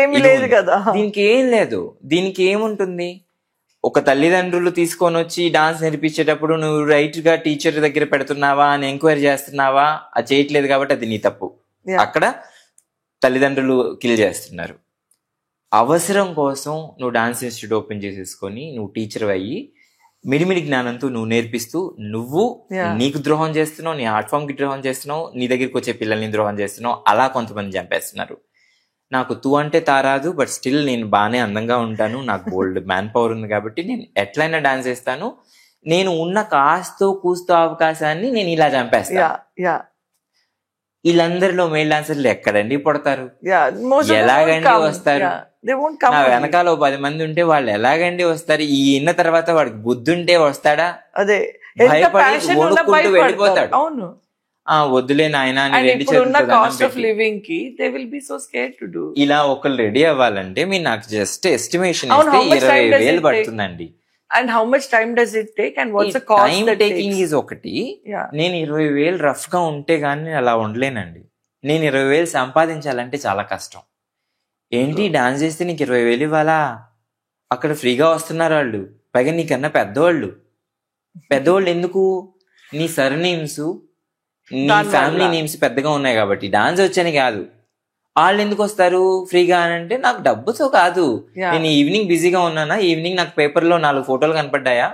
S1: ఏం లేదు. దీనికి ఏముంటుంది? ఒక తల్లిదండ్రులు తీసుకొని వచ్చి డాన్స్ నేర్పించేటప్పుడు నువ్వు రైట్ గా టీచర్ దగ్గర పెడుతున్నావా అని ఎంక్వైరీ చేస్తున్నావా? అది చేయట్లేదు కాబట్టి అది నీ తప్పు. అక్కడ తల్లిదండ్రులు కిల్ చేస్తున్నారు. అవసరం కోసం నువ్వు డాన్స్ ఇన్స్టిట్యూట్ ఓపెన్ చేసేసుకొని నువ్వు టీచర్ అయ్యి మిడిమిడి జ్ఞానంతో నువ్వు నేర్పిస్తూ నువ్వు నీకు ద్రోహం చేస్తున్నావు, నీ ఆర్ట్ ఫామ్ కి ద్రోహం చేస్తున్నావు, నీ దగ్గరికి వచ్చే పిల్లల్ని ద్రోహం చేస్తున్నావు. అలా కొంతమంది చంపేస్తున్నారు. నాకు తూ అంటే తారాదు, బట్ స్టిల్ నేను బాగానే అందంగా ఉంటాను, నాకు బోల్డ్ మ్యాన్ పవర్ ఉంది కాబట్టి నేను ఎట్లయినా డాన్స్ చేస్తాను. నేను ఉన్న కాస్తో కూస్తో అవకాశాన్ని నేను ఇలా చంపేస్తాను. వీళ్ళందరిలో మేల్ డాన్సర్లు ఎక్కడండి పుడతారు? ఎలాగండి వస్తారు? నా వెనకాల 10 మంది ఉంటే వాళ్ళు ఎలాగండి వస్తారు? ఈ ఇన్న తర్వాత వాడికి బుద్ధి ఉంటే వస్తాడా?
S2: అదే
S1: భయపడి వణుక్కుంటూ వెళ్ళిపోతాడు. వద్దులే నాయన, ఇలా ఒకళ్ళు రెడీ అవ్వాలంటే మీరు నాకు జస్ట్ ఎస్టిమేషన్ ఇస్తే 20,000 పడుతుందండి.
S2: And how much time does it take and what's the cost
S1: that taking is ఒకటి. నేను 20,000 రఫ్ గా ఉంటే గానీ అలా ఉండలేనండి. నేను 20,000 సంపాదించాలంటే చాలా కష్టం. ఏంటి డాన్స్ చేస్తే నీకు 20,000 ఇవ్వాలా? అక్కడ ఫ్రీగా వస్తున్నారు వాళ్ళు, పైగా నీకన్నా పెద్దవాళ్ళు ఎందుకు? నీ సర్ నేమ్స్, నీ ఫ్యామిలీ నేమ్స్ పెద్దగా ఉన్నాయి కాబట్టి. డాన్స్ వచ్చని కాదు, వాళ్ళు ఎందుకు వస్తారు ఫ్రీగా అని అంటే, నాకు డబ్బుతో కాదు, నేను ఈవినింగ్ బిజీగా ఉన్నానా, ఈవినింగ్ నాకు పేపర్లో 4 ఫోటోలు కనపడ్డాయా,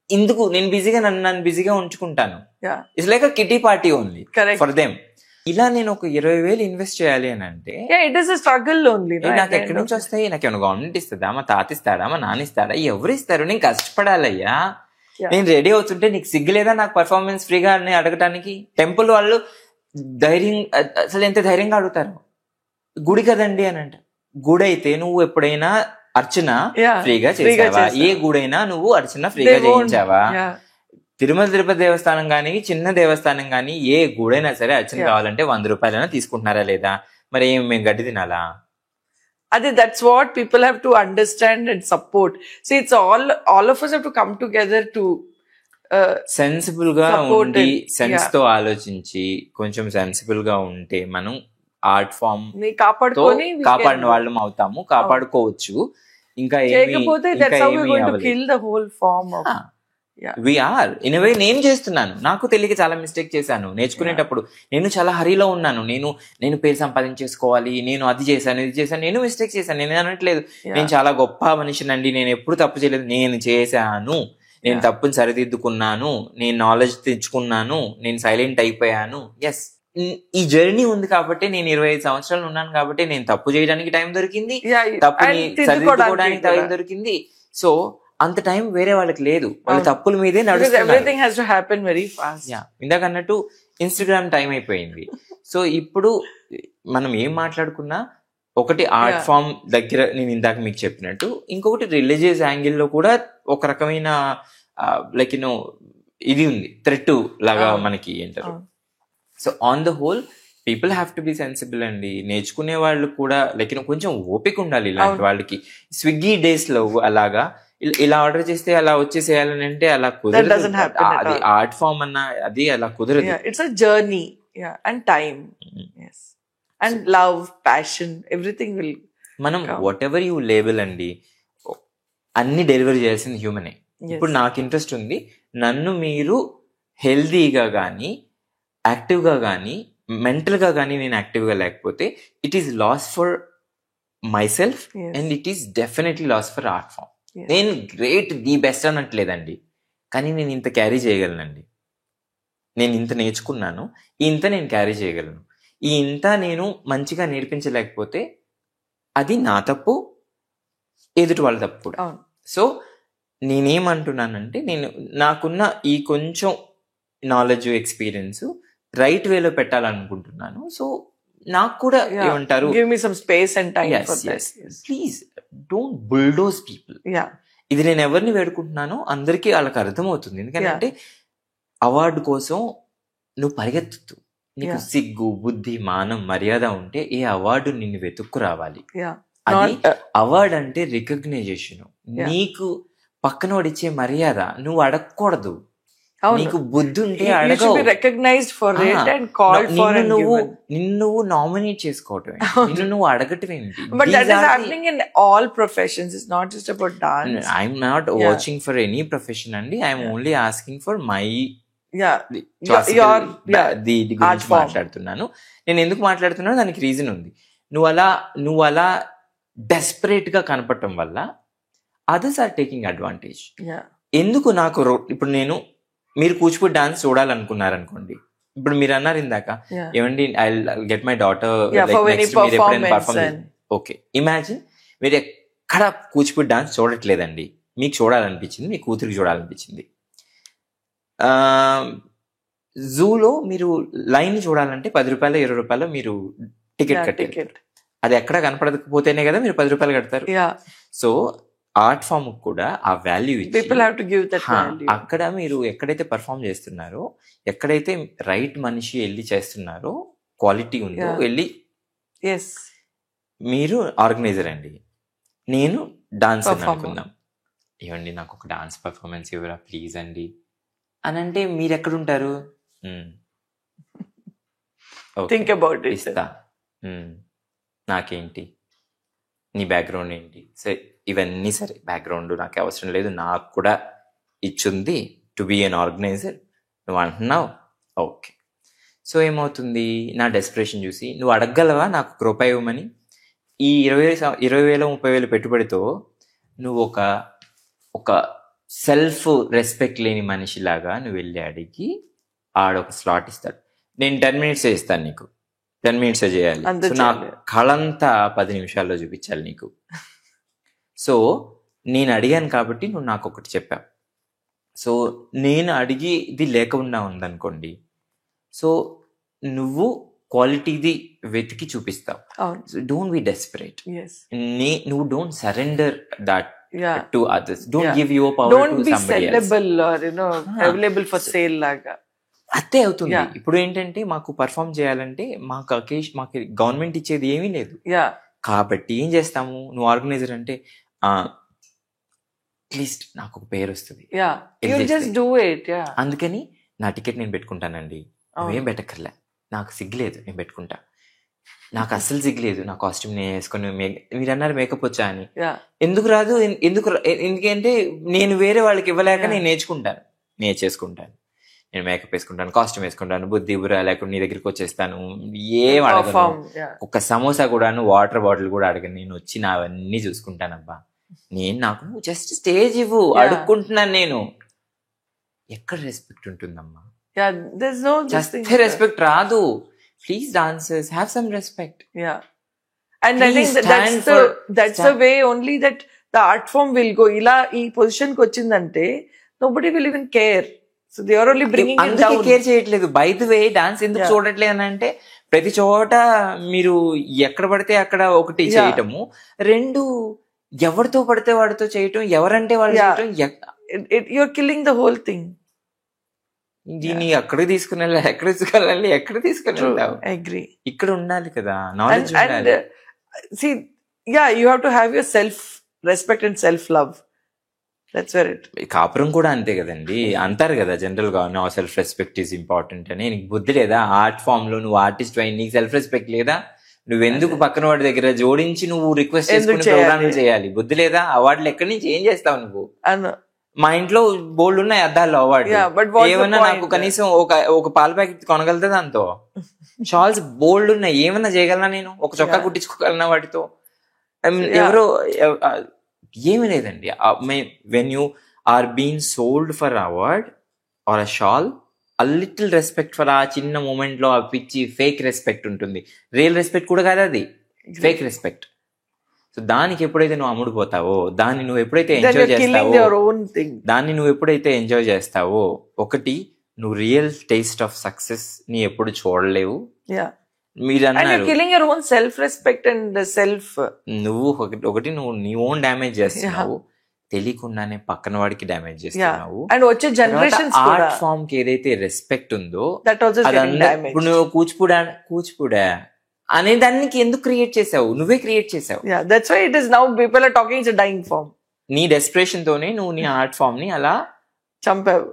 S1: ఇందుకు నేను బిజీగా నన్ను బిజీగా ఉంచుకుంటాను. It's like a kitty party only for them. ఇలా నేను ఒక 20,000 ఇన్వెస్ట్ చేయాలి అని అంటే
S2: it is a struggle only.
S1: నాకు ఎక్కడి నుంచి వస్తాయి? నాకు ఏమైనా గవర్నమెంట్ ఇస్తుందా, మా తాత ఇస్తాడా, మా నాన్న ఇస్తాడా, ఎవరు ఇస్తారు? నేను కష్టపడాలయ్యా. నేను రెడీ అవుతుంటే నీకు సిగ్గు లేదా నాకు పర్ఫార్మెన్స్ ఫ్రీగా అని అడగటానికి? టెంపుల్ వాళ్ళు ధైర్యం, అసలు ఎంత ధైర్యంగా అడుగుతారు, గుడి కదండి అని అంట. గుడి అయితే నువ్వు ఎప్పుడైనా అర్చన ఫ్రీగా చేసావా? ఏ గుడైనా నువ్వు అర్చన ఫ్రీగా చేయించావా? తిరుమల తిరుపతి దేవస్థానం కానీ, చిన్న దేవస్థానం కానీ, ఏ గుడైనా సరే అర్చన కావాలంటే 100 రూపాయలైనా తీసుకుంటున్నారా లేదా? మరి ఏం మేము గడ్డి తినాలా?
S2: అదే, that's what people have to understand and support. See, it's all of us have to come together to
S1: sensible గా ఉండి, సెన్స్ తో ఆలోచించి, కొంచెం సెన్సిబుల్ గా ఉంటే మనం ఆర్ట్ ఫామ్ కాపాడిన వాళ్ళం అవుతాము, కాపాడుకోవచ్చు. ఇంకా వీఆర్ ఇన్ ఎ వే. నేను చేస్తున్నాను, నాకు తెలియక చాలా మిస్టేక్ చేశాను నేర్చుకునేటప్పుడు. నేను చాలా హరిలో ఉన్నాను, నేను పేరు సంపాదించేసుకోవాలి, నేను అది చేశాను ఇది చేశాను, నేను మిస్టేక్ చేశాను. నేను అనట్లేదు నేను చాలా గొప్ప మనిషినండి, నేను ఎప్పుడు తప్పు చేయలేదు. నేను చేశాను, నేను తప్పుని సరిదిద్దుకున్నాను, నేను నాలెడ్జ్ తెచ్చుకున్నాను, నేను సైలెంట్ అయిపోయాను. ఎస్, ఈ జర్నీ ఉంది కాబట్టి, నేను 25 సంవత్సరాలు ఉన్నాను కాబట్టి నేను తప్పు చేయడానికి టైం దొరికింది, తప్పుని సరిదిద్దుకోవడానికి టైం దొరికింది. సో అంత టైం వేరే వాళ్ళకి లేదు, వాళ్ళ తప్పుల మీదే నడుస్తున్నారు. ఇందాక అన్నట్టు ఇన్స్టాగ్రామ్ టైం అయిపోయింది. సో ఇప్పుడు మనం ఏం మాట్లాడుకున్నా, ఒకటి ఆర్ట్ ఫామ్ దగ్గర నేను ఇందాక మీకు చెప్పినట్టు, ఇంకొకటి రిలీజియస్ యాంగిల్లో కూడా ఒక రకమైన లైక్ ఇది ఉంది, థ్రెట్ లాగా మనకి ఏంటారు. So on the whole people have to be sensible అండి. నేర్చుకునే వాళ్ళు కూడా లైక్ కొంచెం ఓపిక ఉండాలి ఇలాంటి వాళ్ళకి. స్విగ్గీ డేస్ లో అలాగా ఇలా ఆర్డర్ చేస్తే అలా వచ్చేసేయాలని అంటే అలా కుదరదు. అది ఆర్ట్ ఫామ్ అన్న అది అలా కుదరదు.
S2: It's a journey and time and love, passion, everything will.
S1: మనం వాట్ ఎవర్ యూ లేబుల్ అండి, అన్ని డెలివరీ చేయాల్సింది హ్యూమనే. ఇప్పుడు నాకు ఇంట్రెస్ట్ ఉంది, నన్ను మీరు హెల్దీగా కానీ, యాక్టివ్గా కానీ, మెంటల్గా కానీ నేను యాక్టివ్గా లేకపోతే it is loss for myself and it is definitely loss for art form. నేను గ్రేట్, ది బెస్ట్ అనట్లేదండి, కానీ నేను ఇంత క్యారీ చేయగలనండి. నేను ఇంత నేర్చుకున్నాను, ఇంత నేను క్యారీ చేయగలను. ఈ ఇంత నేను మంచిగా నేర్పించలేకపోతే అది నా తప్పు, ఎదుటి వాళ్ళ తప్పు కూడా. సో నేనేమంటున్నానంటే, నేను నాకున్న ఈ కొంచెం నాలెడ్జ్, ఎక్స్పీరియన్స్ రైట్ వేలో పెట్టాలనుకుంటున్నాను. సో నాకు కూడా ఏమంటారు,
S2: give me some space and time for this.
S1: Please don't bulldoze people. ఇది నేను ఎవరిని వేడుకుంటున్నానో అందరికీ వాళ్ళకి అర్థమవుతుంది. ఎందుకంటే అవార్డు కోసం నువ్వు పరిగెత్తు, నీకు సిగ్గు, బుద్ధి, మానం, మర్యాద ఉంటే ఏ అవార్డు నిన్ను వెతుక్కు రావాలి. అది అవార్డు అంటే రికగ్నైజేషన్. నీకు పక్కనోడిచ్చే మర్యాద నువ్వు అడగకూడదు. నీకు బుద్ధి ఉంటే నిన్ను నామినేట్ చేసుకోవటం, నిన్ను నువ్వు అడగటం ఏంటి? I'm not watching for any profession అండి, I'm only asking for my గురించి మాట్లాడుతున్నాను. నేను ఎందుకు మాట్లాడుతున్నాను దానికి రీజన్ ఉంది. నువ్వు అలా డెస్పరేట్ గా కనపడటం వల్ల అదర్స్ ఆర్ టేకింగ్ అడ్వాంటేజ్. ఎందుకు నాకు ఇప్పుడు మీరు కూచిపూడి డాన్స్ చూడాలనుకున్నారనుకోండి, ఇప్పుడు మీరు అన్నారు ఇందాక, ఏమండి I get my daughter perform. Okay, imagine మీరు ఎక్కడ కూచిపూడి డాన్స్ చూడట్లేదండి, మీకు చూడాలనిపించింది, మీ కూతురికి చూడాలనిపించింది. జూలో మీరు లైన్ చూడాలంటే 10 రూపాయలు 20 రూపాయలు మీరు టికెట్ కట్టారు. అది ఎక్కడ కనపడకపోతేనే కదా మీరు 10 రూపాయలు కడతారు. సో ఆర్ట్ ఫామ్ కూడా ఆ వాల్యూ ఇచ్చి, అక్కడ మీరు ఎక్కడైతే పర్ఫామ్ చేస్తున్నారో, ఎక్కడైతే రైట్ మనిషి వెళ్ళి చేస్తున్నారో, క్వాలిటీ ఉందో వెళ్ళి, మీరు ఆర్గనైజర్ అండి, నేను డాన్స్ అనుకుందాం, ఏమండి నాకు ఒక డాన్స్ పర్ఫార్మెన్స్ ఇవ్వరా ప్లీజ్ అండి అని అంటే మీరు ఎక్కడుంటారు? ఇస్తా, నాకేంటి, నీ బ్యాక్గ్రౌండ్ ఏంటి, సరే ఇవన్నీ సరే, బ్యాక్గ్రౌండ్ నాకు అవసరం లేదు, నాకు కూడా ఇచ్చింది టు బీ ఎన్ ఆర్గనైజర్ నువ్వు అంటున్నావు. ఓకే, సో ఏమవుతుంది, నా డెస్పరేషన్ చూసి నువ్వు అడగగలవా నాకు రూపాయి ఇవ్వమని? ఈ 20,000 30,000 పెట్టుబడితో నువ్వు ఒక సెల్ఫ్ రెస్పెక్ట్ లేని మనిషిలాగా నువ్వు వెళ్ళి అడిగి ఆడొక స్లాట్ ఇస్తాడు. నేను 10 minutes ఇస్తాను నీకు, 10 minutes చేయాలి. సో నా కళంతా 10 నిమిషాల్లో చూపించాలి నీకు. సో నేను అడిగాను కాబట్టి నువ్వు నాకు ఒకటి చెప్పావు. సో నేను అడిగి ఇది లేకుండా ఉందనుకోండి, సో నువ్వు క్వాలిటీది వెతికి చూపిస్తావు. Don't be desperate. నువ్వు don't surrender that to others. Don't give your power to somebody else.
S2: Available for sale లాగా
S1: అదే అవుతుంది. ఇప్పుడు ఏంటంటే మాకు పర్ఫామ్ చేయాలంటే మాకు గవర్నమెంట్ ఇచ్చేది ఏమీ లేదు. కాబట్టి ఏం చేస్తాము, నువ్వు ఆర్గనైజర్ అంటే అట్లీస్ట్ నాకు ఒక పేరు వస్తుంది, అందుకని నా టికెట్ నేను పెట్టుకుంటానండి, నువ్వేం పెట్టక్కర్లే, నాకు సిగ్గులేదు నేను పెట్టుకుంటా, నాకు అస్సలు సిగ్గులేదు నా కాస్ట్యూమ్ నేను వేసుకొని. మీరు అన్నారు మేకప్ వచ్చా అని, ఎందుకు రాదు, ఎందుకంటే నేను వేరే వాళ్ళకి ఇవ్వలేక నేను నేర్చేసుకుంటాను. నేను మేకప్ వేసుకుంటాను, కాస్ట్యూమ్ వేసుకుంటాను, బుద్ధి బుర్ర లేకుండా నీ దగ్గరికి వచ్చేస్తాను, ఏం అడగను, ఒక సమోసా కూడాను, వాటర్ బాటిల్ కూడా అడగను, నేను వచ్చి నావన్నీ చూసుకుంటానబ్బా. నాకు జస్ట్ స్టేజ్ ఇవ్వు, అడుక్కుంటున్నాను నేను. ఎక్కడ రెస్పెక్ట్ ఉంటుందమ్మా? రెస్పెక్ట్ రాదు. Please dancers have some respect.
S2: And I think that's the way only that the art form will go. ఇలా ఈ పొజిషన్ కి వచ్చిందంటే nobody will even care. So they are only bringing it down.
S1: Care చేయట్లేదు. By the way dance ఎందుకు చూడట్లేదు అని అంటే, ప్రతి చోట మీరు ఎక్కడ పడితే అక్కడ ఒకటి చేయటము, రెండు ఎవరితో పడితే వాడితో చేయటం, ఎవరంటే వాళ్ళు చేయటం,
S2: you're killing the whole thing.
S1: దీన్ని అక్కడికి తీసుకుని ఎక్కడ తీసుకుని వెళ్తావు? ఇక్కడ ఉండాలి కదా knowledge.
S2: See, you have to have your self respect and self love. That's where it.
S1: కాపురం కూడా అంతే కదండి. అంటారు కదా జనరల్ గా, నా సెల్ఫ్ రెస్పెక్ట్ ఈజ్ ఇంపార్టెంట్ అని. నీకు బుద్ధి లేదా? ఆర్ట్ ఫామ్ లో నువ్వు ఆర్టిస్ట్ అయి నీకు సెల్ఫ్ రెస్పెక్ట్ లేదా? నువ్వెందుకు పక్కన వాడి దగ్గర జోడించి నువ్వు రిక్వెస్ట్ చేసుకుని ప్రోగ్రామ్లు చేయాలి? బుద్ధి లేదా? అవార్డులు ఎక్కడి నుంచి ఏం చేస్తావు నువ్వు? మా ఇంట్లో బోల్డ్ ఉన్నాయి అద్దాల్లో అవార్డు. ఏమన్నా నాకు కనీసం ఒక పాల ప్యాకెట్ కొనగలుగుతా దాంతో? షాల్స్ బోల్డ్ ఉన్నాయి, ఏమన్నా చేయగలనా నేను? ఒక చొక్కా కుట్టించుకోగలనా వాటితో? ఎవరో ఏమీ లేదండి. When you are been sold for award or a shawl, a little respect for ఆ చిన్న మూమెంట్ లో ఆ పిచ్చి ఫేక్ రెస్పెక్ట్ ఉంటుంది. రియల్ రెస్పెక్ట్ కూడా కాదు అది, ఫేక్ రెస్పెక్ట్. సో దానికి ఎప్పుడైతే నువ్వు అమ్ముడుపోతావో, దాన్ని నువ్వు ఎప్పుడైతే ఎంజాయ్ చేస్తావో, ఒకటి నువ్వు రియల్ టేస్ట్ ఆఫ్ సక్సెస్ ని ఎప్పుడు చూడలేవు. మీరు అన్నారు నువ్వు ఒకటి నువ్వు నీ ఓన్ డ్యామేజ్ చేస్తున్నావు, తెలియకుండానే పక్కన వాడికి డ్యామేజ్ చేస్తున్నావు.
S2: అండ్ వచ్చే జనరేషన్
S1: ఆర్ట్ ఫామ్ కి ఏదైతే రెస్పెక్ట్ ఉందో, ఇప్పుడు నువ్వు కూచిపూడా అనే దానికి ఎందుకు క్రియేట్ చేసావు? నువ్వే క్రియేట్ చేసావు.
S2: That's why it is now people are talking it's a dying form.
S1: నీ డెస్పరేషన్ తోనే నువ్వు నీ ఆర్ట్ ఫామ్ ని అలా
S2: చంపావు.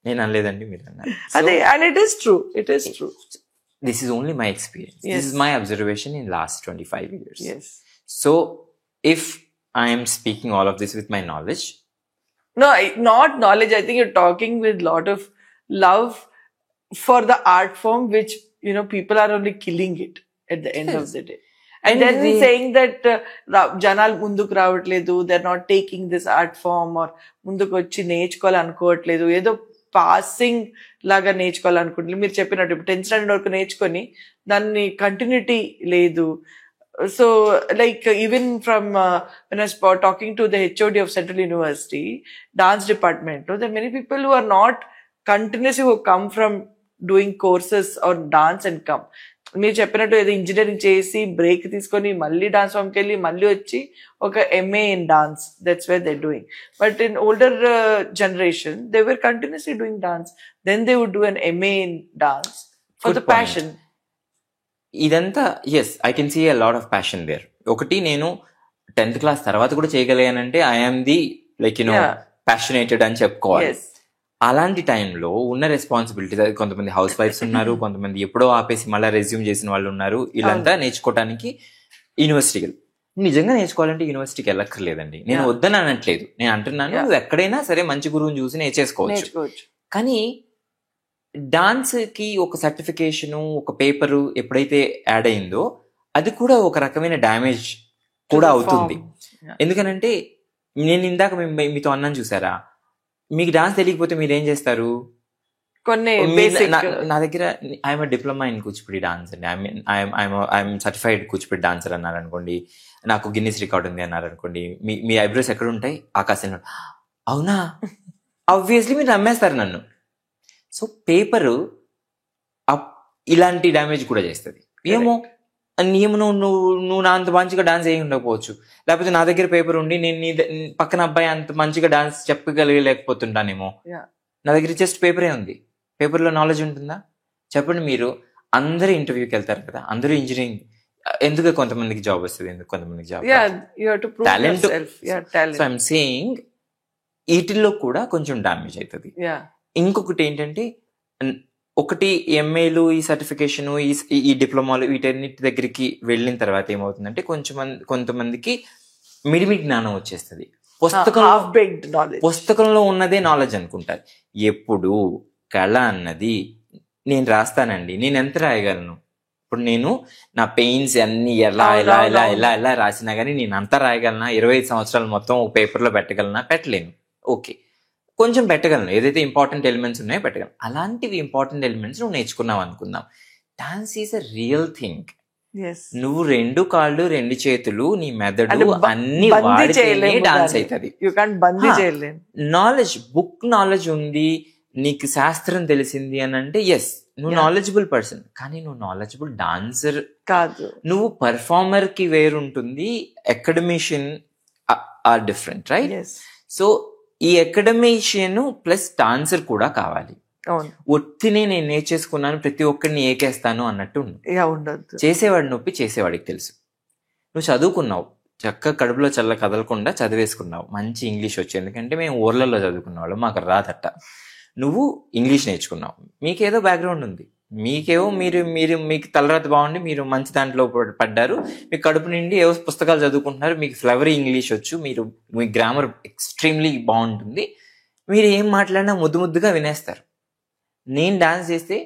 S1: నేను అనలేదండి, మీరు అన్నారు.
S2: అదే, and it is true.
S1: This is only my experience. Yes. This is my observation in last 25 years.
S2: Yes.
S1: So if I am speaking all of this with my knowledge.
S2: No, not knowledge. I think you're talking with lot of love for the art form, which, people are only killing it at the end of the day. And then saying that janal munduku ravatledu, they're not taking this art form, or munduku vachi నేర్చుకోవాలి అనుకోవట్లేదు, ఏదో passing లాగా నేర్చుకోవాలనుకుంటున్నారు. మీరు చెప్పినట్టు ఇప్పుడు 10th standard వరకు నేర్చుకొని దాన్ని కంటిన్యూటీ లేదు. So, like, even from when I was talking to the HOD of Central University, dance department, there are many people who are not continuously, who come from doing courses or dance and come. మీరు చెప్పినట్టు ఏదో engineering చేసి break తీసుకొని మళ్ళీ dance ఫామ్కి వెళ్ళి మళ్ళీ వచ్చి ఒక MA in dance. That's where they're doing. But in older generation, they were continuously doing dance. Then they would do an MA in dance for the passion.
S1: ఇదంతా yes, I can see a lot of passion there. ఒకటి, నేను 10th class తర్వాత కూడా చేయగలిగానంటే I'm the passionated అని చెప్పుకోవాలి. అలాంటి టైంలో ఉన్న రెస్పాన్సిబిలిటీస్, కొంతమంది హౌస్ వైఫ్స్ ఉన్నారు, కొంతమంది ఎప్పుడో ఆపేసి మళ్ళీ రెజ్యూమ్ చేసిన వాళ్ళు ఉన్నారు. వీళ్ళంతా నేర్చుకోవడానికి యూనివర్సిటీకి, నిజంగా నేర్చుకోవాలంటే యూనివర్సిటీకి వెళ్ళక్కర్లేదండి. నేను వద్దని అనట్లేదు, నేను అంటున్నాను నువ్వు ఎక్కడైనా సరే మంచి గురువుని చూసి నేర్చేసుకోవచ్చు. కానీ డాన్స్ కి ఒక సర్టిఫికేషన్, ఒక పేపరు ఎప్పుడైతే యాడ్ అయిందో అది కూడా ఒక రకమైన డ్యామేజ్ కూడా అవుతుంది. ఎందుకనంటే నేను ఇందాక మీతో అన్నాను చూసారా, మీకు డాన్స్ తెలియకపోతే మీరు ఏం చేస్తారు?
S2: కొన్ని
S1: నా దగ్గర I'm diploma in Kuchipudi dance అండి, ఐఎమ్ సర్టిఫైడ్ కూచిపూడి డాన్సర్ అన్నారు అనుకోండి, నాకు గిన్నిస్ రికార్డ్ ఉంది అన్నారు అనుకోండి, మీ ఐబ్రోస్ ఎక్కడ ఉంటాయి? ఆకాశంలో. అవునా? ఆబ్వియస్లీ మీరు నమ్మేస్తారు నన్ను. సో పేపరు ఇలాంటి డ్యామేజ్ కూడా చేస్తుంది. ఏమో నువ్వు నా అంత మంచిగా డాన్స్ వేయి ఉండకపోవచ్చు, లేకపోతే నా దగ్గర పేపర్ ఉండి నేను పక్కన అబ్బాయి అంత మంచిగా డాన్స్ చెప్పగలిగలేకపోతుంటానేమో. నా దగ్గర జస్ట్ పేపరే ఉంది, పేపర్లో నాలెడ్జ్ ఉంటుందా? చెప్పండి. మీరు అందరూ ఇంటర్వ్యూకి వెళ్తారు కదా, అందరూ ఇంజనీరింగ్, ఎందుకు కొంతమందికి జాబ్ వస్తుంది, ఎందుకు కొంతమందికి job? Talent. So I'm saying వీటిల్లో కూడా కొంచెం డ్యామేజ్ అవుతుంది. ఇంకొకటి ఏంటంటే, ఒకటి ఎంఏలు, ఈ సర్టిఫికేషన్, ఈ డిప్లొమాలు, వీటన్నిటి దగ్గరికి వెళ్ళిన తర్వాత ఏమవుతుందంటే కొంతమందికి మిడిమిడి జ్ఞానం వచ్చేస్తుంది. పుస్తకంలో ఉన్నదే నాలెడ్జ్ అనుకుంటారు. ఎప్పుడు కళ అన్నది, నేను రాస్తానండి, నేను ఎంత రాయగలను? ఇప్పుడు నేను నా పెయిన్స్ అన్ని ఎలా ఎలా ఎలా ఎలా ఎలా రాసినా కానీ నేను అంతా రాయగలనా? 25 సంవత్సరాలు మొత్తం ఒక పేపర్లో పెట్టగలనా? పెట్టలేను. ఓకే, కొంచెం పెట్టగలను, ఏదైతే ఇంపార్టెంట్ ఎలిమెంట్స్ ఉన్నాయో పెట్టగలను. అలాంటివి ఇంపార్టెంట్ ఎలిమెంట్స్ నువ్వు నేర్చుకున్నావు అనుకుందాం. Dance is a real thing. నువ్వు 2 కాళ్ళు 2 చేతులు నీ మెదడు అన్ని వాడితేనే డాన్స్ అవుతుంది. నాలెడ్జ్, బుక్ నాలెడ్జ్ ఉంది, నీకు శాస్త్రం తెలిసింది అని అంటే ఎస్, నువ్వు నాలెడ్జబుల్ పర్సన్. కానీ నువ్వు నాలెడ్జబుల్ డాన్సర్ కాదు. నువ్వు పర్ఫార్మర్ కి వేరుంటుంది, academician are different, right? So ఈ అకాడమిషియన్ ప్లస్ డాన్సర్ కూడా కావాలి. ఒత్తినే నేను నేర్చేసుకున్నాను, ప్రతి ఒక్కరిని ఏకేస్తాను అన్నట్టు ఉండదు. చేసేవాడి నొప్పి చేసేవాడికి తెలుసు. నువ్వు చదువుకున్నావు, చక్కగా కడుపులో చల్ల కదలకుండా చదివేసుకున్నావు, మంచి ఇంగ్లీష్ వచ్చి, ఎందుకంటే మేము ఊర్లలో చదువుకున్నావాళ్ళు, మాకు రాదట. నువ్వు ఇంగ్లీష్ నేర్చుకున్నావు, మీకేదో బ్యాక్గ్రౌండ్ ఉంది, మీకేవో మీకు తలరాత బాగుండి మీరు మంచి దాంట్లో పడ్డారు, మీ కడుపు నిండి ఏవో పుస్తకాలు చదువుకుంటున్నారు, మీకు ఫ్లవరీ ఇంగ్లీష్ వచ్చు, మీ గ్రామర్ ఎక్స్ట్రీమ్లీ బాగుంటుంది, మీరు ఏం మాట్లాడినా ముద్దు ముద్దుగా వినేస్తారు. నేను డాన్స్ చేస్తే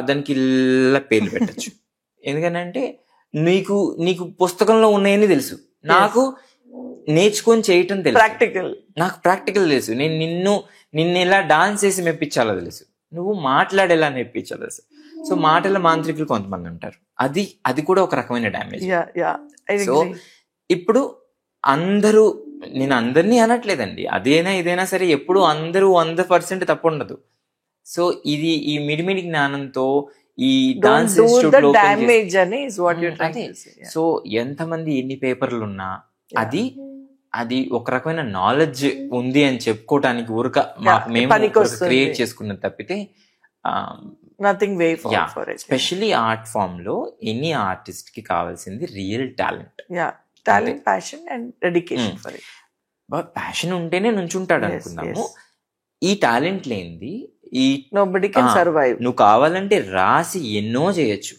S1: దానికి ఇలా పేర్లు పెట్టచ్చు, ఎందుకంటే నీకు పుస్తకంలో ఉన్నాయని తెలుసు, నాకు నేర్చుకొని చేయటం తెలుసు, నాకు ప్రాక్టికల్ తెలుసు. నేను నిన్ను ఎలా డాన్స్ చేసి మెప్పించాలో తెలుసు, నువ్వు మాట్లాడేలా నేర్పించాలో తెలుసు. సో మాటల మాంత్రికులు కొంతమంది ఉంటారు, అది కూడా ఒక రకమైన డ్యామేజ్. సో ఇప్పుడు అందరూ, నేను అందరినీ అనట్లేదండి, అదేనా ఇదైనా సరే, ఎప్పుడు అందరూ 100% తప్పు ఉండదు. సో ఇది ఈ మిడిమిడి జ్ఞానంతో ఈ డాన్స్ ఇన్స్టిట్యూట్ సో ఎంతమంది ఎన్ని పేపర్లు ఉన్నా అది ఒక రకమైన నాలెడ్జ్ ఉంది అని చెప్పుకోవటానికి మేము క్రియేట్ చేసుకున్నది తప్పితే స్పెషల్లీ ఆర్ట్ ఫామ్ లో ఎనీ ఆర్టిస్ట్ కి కావాల్సింది real talent,
S2: passion and dedication for it.
S1: Passion ఉంటేనే నుంచుంటాడు అనుకున్నాము. ఈ టాలెంట్ లేనిది
S2: nobody can survive.
S1: నువ్వు కావాలంటే రాసి ఎన్నో చేయొచ్చు.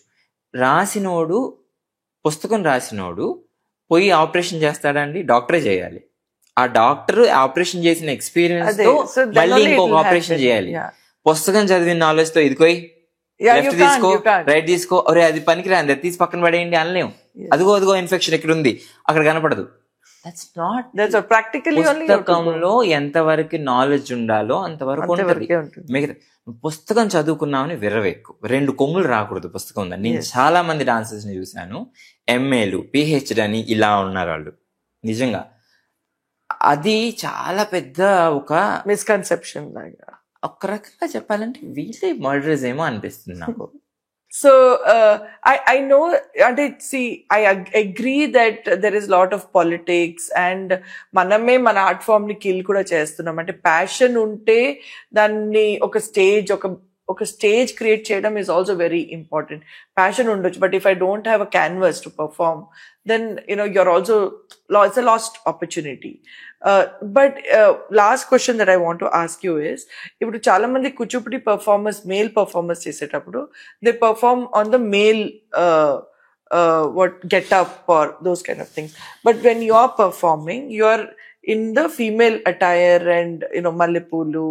S1: పుస్తకం రాసినోడు పోయి ఆపరేషన్ చేస్తాడండి, డాక్టరే చేయాలి. ఆ డాక్టర్ ఆపరేషన్ చేసిన ఎక్స్పీరియన్స్ తో మళ్ళీ ఇంకొక ఆపరేషన్ చేయాలి. పుస్తకం చదివిన నాలెడ్జ్ తో ఇదిగోయ్ లెఫ్ట్ తీసుకో, రైట్ తీసుకో, అరే అది పనికిరాంది, అది తీసి పక్కన పడేయండి అనలేము. అదిగో ఇన్ఫెక్షన్ ఎక్కడ ఉంది అక్కడ కనపడదు. పుస్తకంలో ఎంతవరకు నాలెడ్జ్ ఉండాలో అంతవరకు ఉంటుంది. మిగతా పుస్తకం చదువుకున్నామని విర్రవెక్కు, 2 కొమ్ములు రాకూడదు పుస్తకం ఉందని. నేను చాలా మంది డాన్సర్స్ ని చూశాను, ఎంఏలు PhD అని ఇలా ఉన్నారు వాళ్ళు. నిజంగా అది చాలా పెద్ద ఒక
S2: మిస్కన్సెప్షన్ లాగా,
S1: ఒక రకంగా చెప్పాలంటే వీళ్ళే మర్డర్స్ ఏమో అనిపిస్తుంది నాకు.
S2: So I know, and see, I agree that there is a lot of politics and maname mana art form ni kill kuda chestunnam. Ante passion unte danni oka stage create cheyadam is also very important. Passion undochu, but if I don't have a canvas to perform, then you're also, it's a lost opportunity. But last question that I want to ask you is, ఇప్పుడు చాలా మంది Kuchipudi performers, male performers చేసేటప్పుడు they perform on the male what get up or those kind of things, but when you are performing you are in the female attire and mallepulu,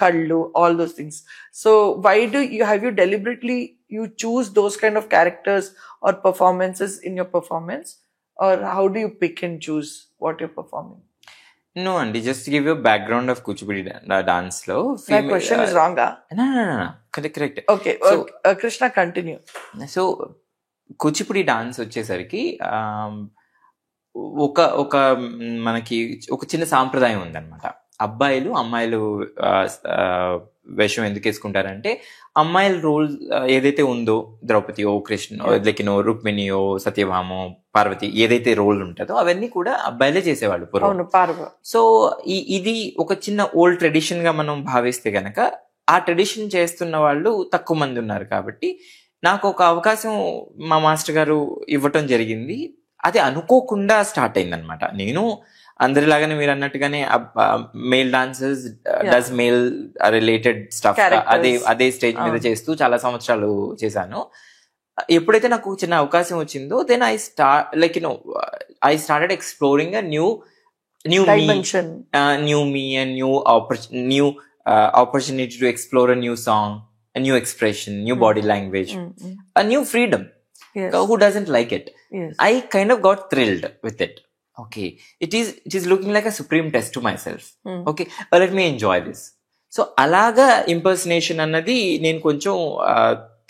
S2: kallu, all those things. So why do you have you deliberately you choose those kind of characters or performances in your performance, or how do you pick and choose what you're performing?
S1: No, అండి, just to give you a background of Kuchipudi dance లో
S2: My question is wrong.
S1: No. Correct.
S2: Okay. So Krishna, continue.
S1: So Kuchipudi dance వచ్చేసరికి ఒక మనకి ఒక చిన్న సాంప్రదాయం ఉందన్నమాట. అబ్బాయిలు అమ్మాయిలు వేషం ఎందుకు వేసుకుంటారంటే, అమ్మాయిల రోల్ ఏదైతే ఉందో, ద్రౌపదియో, కృష్ణ, రుక్మిణియో, సత్యభామో, పార్వతి, ఏదైతే రోల్ ఉంటుందో అవన్నీ కూడా అబ్బాయిలే చేసేవాళ్ళు పూర్వం. సో ఇది ఒక చిన్న ఓల్డ్ ట్రెడిషన్ గా మనం భావిస్తే గనక, ఆ ట్రెడిషన్ చేస్తున్న వాళ్ళు తక్కువ మంది ఉన్నారు. కాబట్టి నాకు ఒక అవకాశం మా మాస్టర్ గారు ఇవ్వటం జరిగింది. అది అనుకోకుండా స్టార్ట్ అయిందనమాట. నేను అందరిలాగానే మీరు అన్నట్టుగానే male dancers does male related stuff అదే స్టేజ్ మీద చేస్తూ చాలా సంవత్సరాలు చేశాను. ఎప్పుడైతే నాకు చిన్న అవకాశం వచ్చిందో, then I started exploring new me and new opportunity to explore a new song, a new expression, new body language, a new freedom.
S2: Yes.
S1: Who doesn't like it?
S2: Yes.
S1: I kind of got thrilled with it. Okay, it is looking like a supreme test to myself. Okay, but let me enjoy this. So అలాగా impersonation అన్నది నేను కొంచెం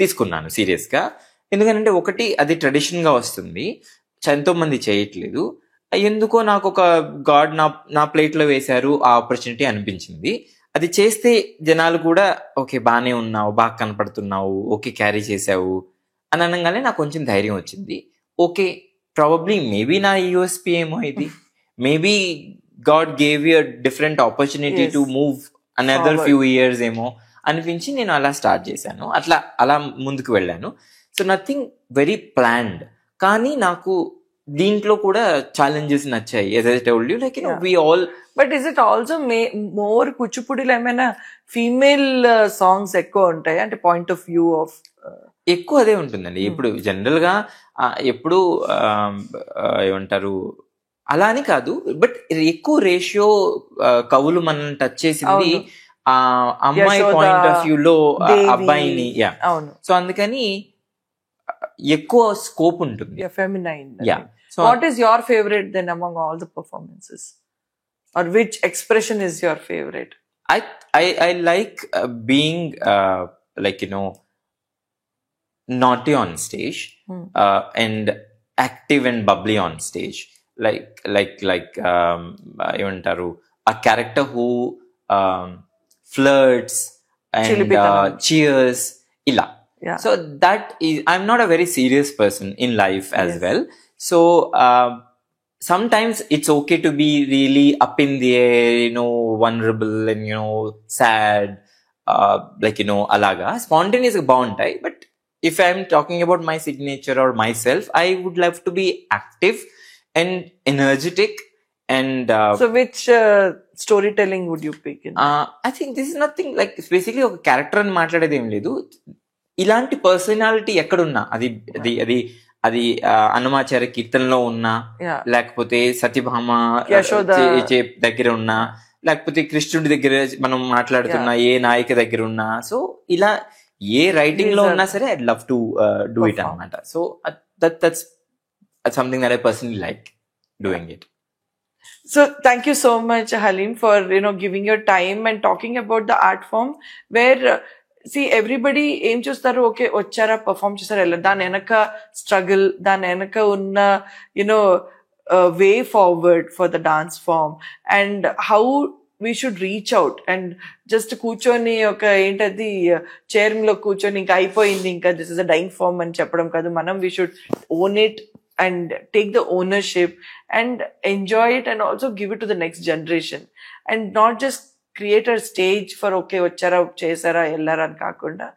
S1: తీసుకున్నాను serious గా. ఎందుకంటే ఒకటి, అది tradition గా వస్తుంది, ఎంతో మంది చేయట్లేదు. ఎందుకో నాకు ఒక గాడ్ నా ప్లేట్ లో వేశారు ఆ ఆపర్చునిటీ అనిపించింది. అది చేస్తే జనాలు కూడా ఓకే బానే ఉన్నావు, బాగా కనపడుతున్నావు, ఓకే క్యారీ చేసావు అని అనగానే నాకు కొంచెం ధైర్యం వచ్చింది. ఓకే, ప్రాబబ్లీ మేబీ నా యూఎస్పీ ఏమో ఇది, maybe God gave you different opportunity to move another few years ఏమో అనిపించి నేను అలా స్టార్ట్ చేశాను. అలా ముందుకు వెళ్ళాను. సో నథింగ్ వెరీ ప్లాన్డ్, కానీ నాకు దీంట్లో కూడా ఛాలెంజెస్ నచ్చాయి. as I told you, like, we all.
S2: But is it also more కూచిపూడిలో ఏమైనా ఫీమేల్ సాంగ్స్ ఎక్కువ ఉంటాయి అంటే పాయింట్ ఆఫ్ వ్యూ ఆఫ్?
S1: ఎక్కువ అదే ఉంటుందండి. ఇప్పుడు జనరల్ గా ఎప్పుడు ఏమంటారు అలా అని కాదు, బట్ ఎక్కువ రేషియో కవులు మనల్ని టచ్ చేసింది ఆ అమ్మాయి పాయింట్ ఆఫ్ వ్యూ లో అబ్బాయిని. సో అందుకని ఎక్కువ స్కోప్ ఉంటుంది.
S2: Feminine. Yeah. So what is your favorite then among all the performances, or which expression is your favorite?
S1: I like being naughty on stage, and active and bubbly on stage, like evantaru a character who flirts and cheers illa.
S2: Yeah.
S1: So that is, I'm not a very serious person in life as well. So sometimes it's okay to be really up in the air, vulnerable and sad, alaga spontaneous bounty. But if I'm talking about my signature or myself, I would love to be active and energetic. And
S2: so which storytelling would you pick in?
S1: I think this is nothing like basically ఒక character అని మాట్లాడేది ఏం లేదు. ఇలాంటి personality ఎక్కడున్నా, అది అన్నమాచార్య కీర్తనలో ఉన్నా, లేకపోతే సత్యభామ దగ్గర ఉన్నా, లేకపోతే కృష్ణుడి దగ్గర మనం మాట్లాడుతున్నా, ఏ నాయిక దగ్గర ఉన్నా, సో ఇలా ఏ రైటింగ్ లో ఉన్నా సరే I'd love to do it అన్నమాట. So that's something that I personally like doing it.
S2: So thank you so much, Halim, for giving your time and talking about the art form where see everybody ఏం చూస్తారు, okay వచ్చారా perform చేశారా, వెళ్ళారు, దాని వెనక struggle, దాని వెనక ఉన్న way forward for the dance form and how we should reach out. And just కూర్చొని ఒక ఏంటది చైర్ లో కూర్చొని ఇంకా అయిపోయింది, ఇంకా this is a dying form అని చెప్పడం కాదు. మనం we should own it and take the ownership and enjoy it and also give it to the next generation, and not just create a stage for okay vachara chesara ellara an kaakunda,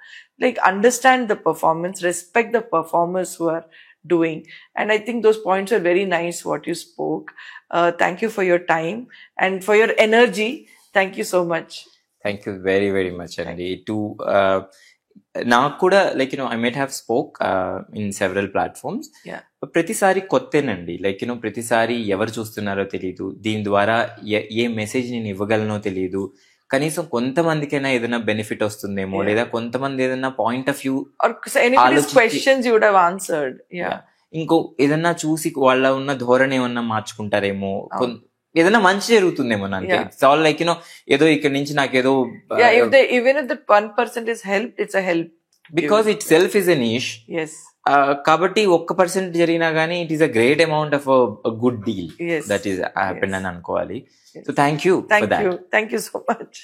S2: like understand the performance, respect the performers who are doing. And I think those points are very nice what you spoke. Thank you for your time and for your energy. Thank you so much.
S1: Thank you very very much, Andy. To నాకు కూడా I might have spoke in several platforms. ప్రతిసారి కొత్తేనండి, ప్రతిసారి ఎవరు చూస్తున్నారో తెలియదు, దీని ద్వారా ఏ message నేను ఇవ్వగలనో తెలియదు. కనీసం కొంతమందికైనా ఏదైనా బెనిఫిట్ వస్తుందేమో, లేదా కొంతమంది ఏదైనా point of view
S2: or anybody's questions you would have answered.
S1: ఇంకో ఏదన్నా చూసి వాళ్ళ ఉన్న ధోరణి ఏమన్నా మార్చుకుంటారేమో, ఏదైనా మంచి జరుగుతుందేమో నాకు. ఇట్స్ ఆల్ లైక్ ఏదో ఇక్కడ నుంచి నాకేదో
S2: even if that 1% is helped, it's a help
S1: because itself is a niche.
S2: Yes.
S1: కాబట్టి 1% జరిగినా గానీ it is a great amount of good deal that is happen అని అనుకోవాలి. So thank you for that.
S2: Thank you so much.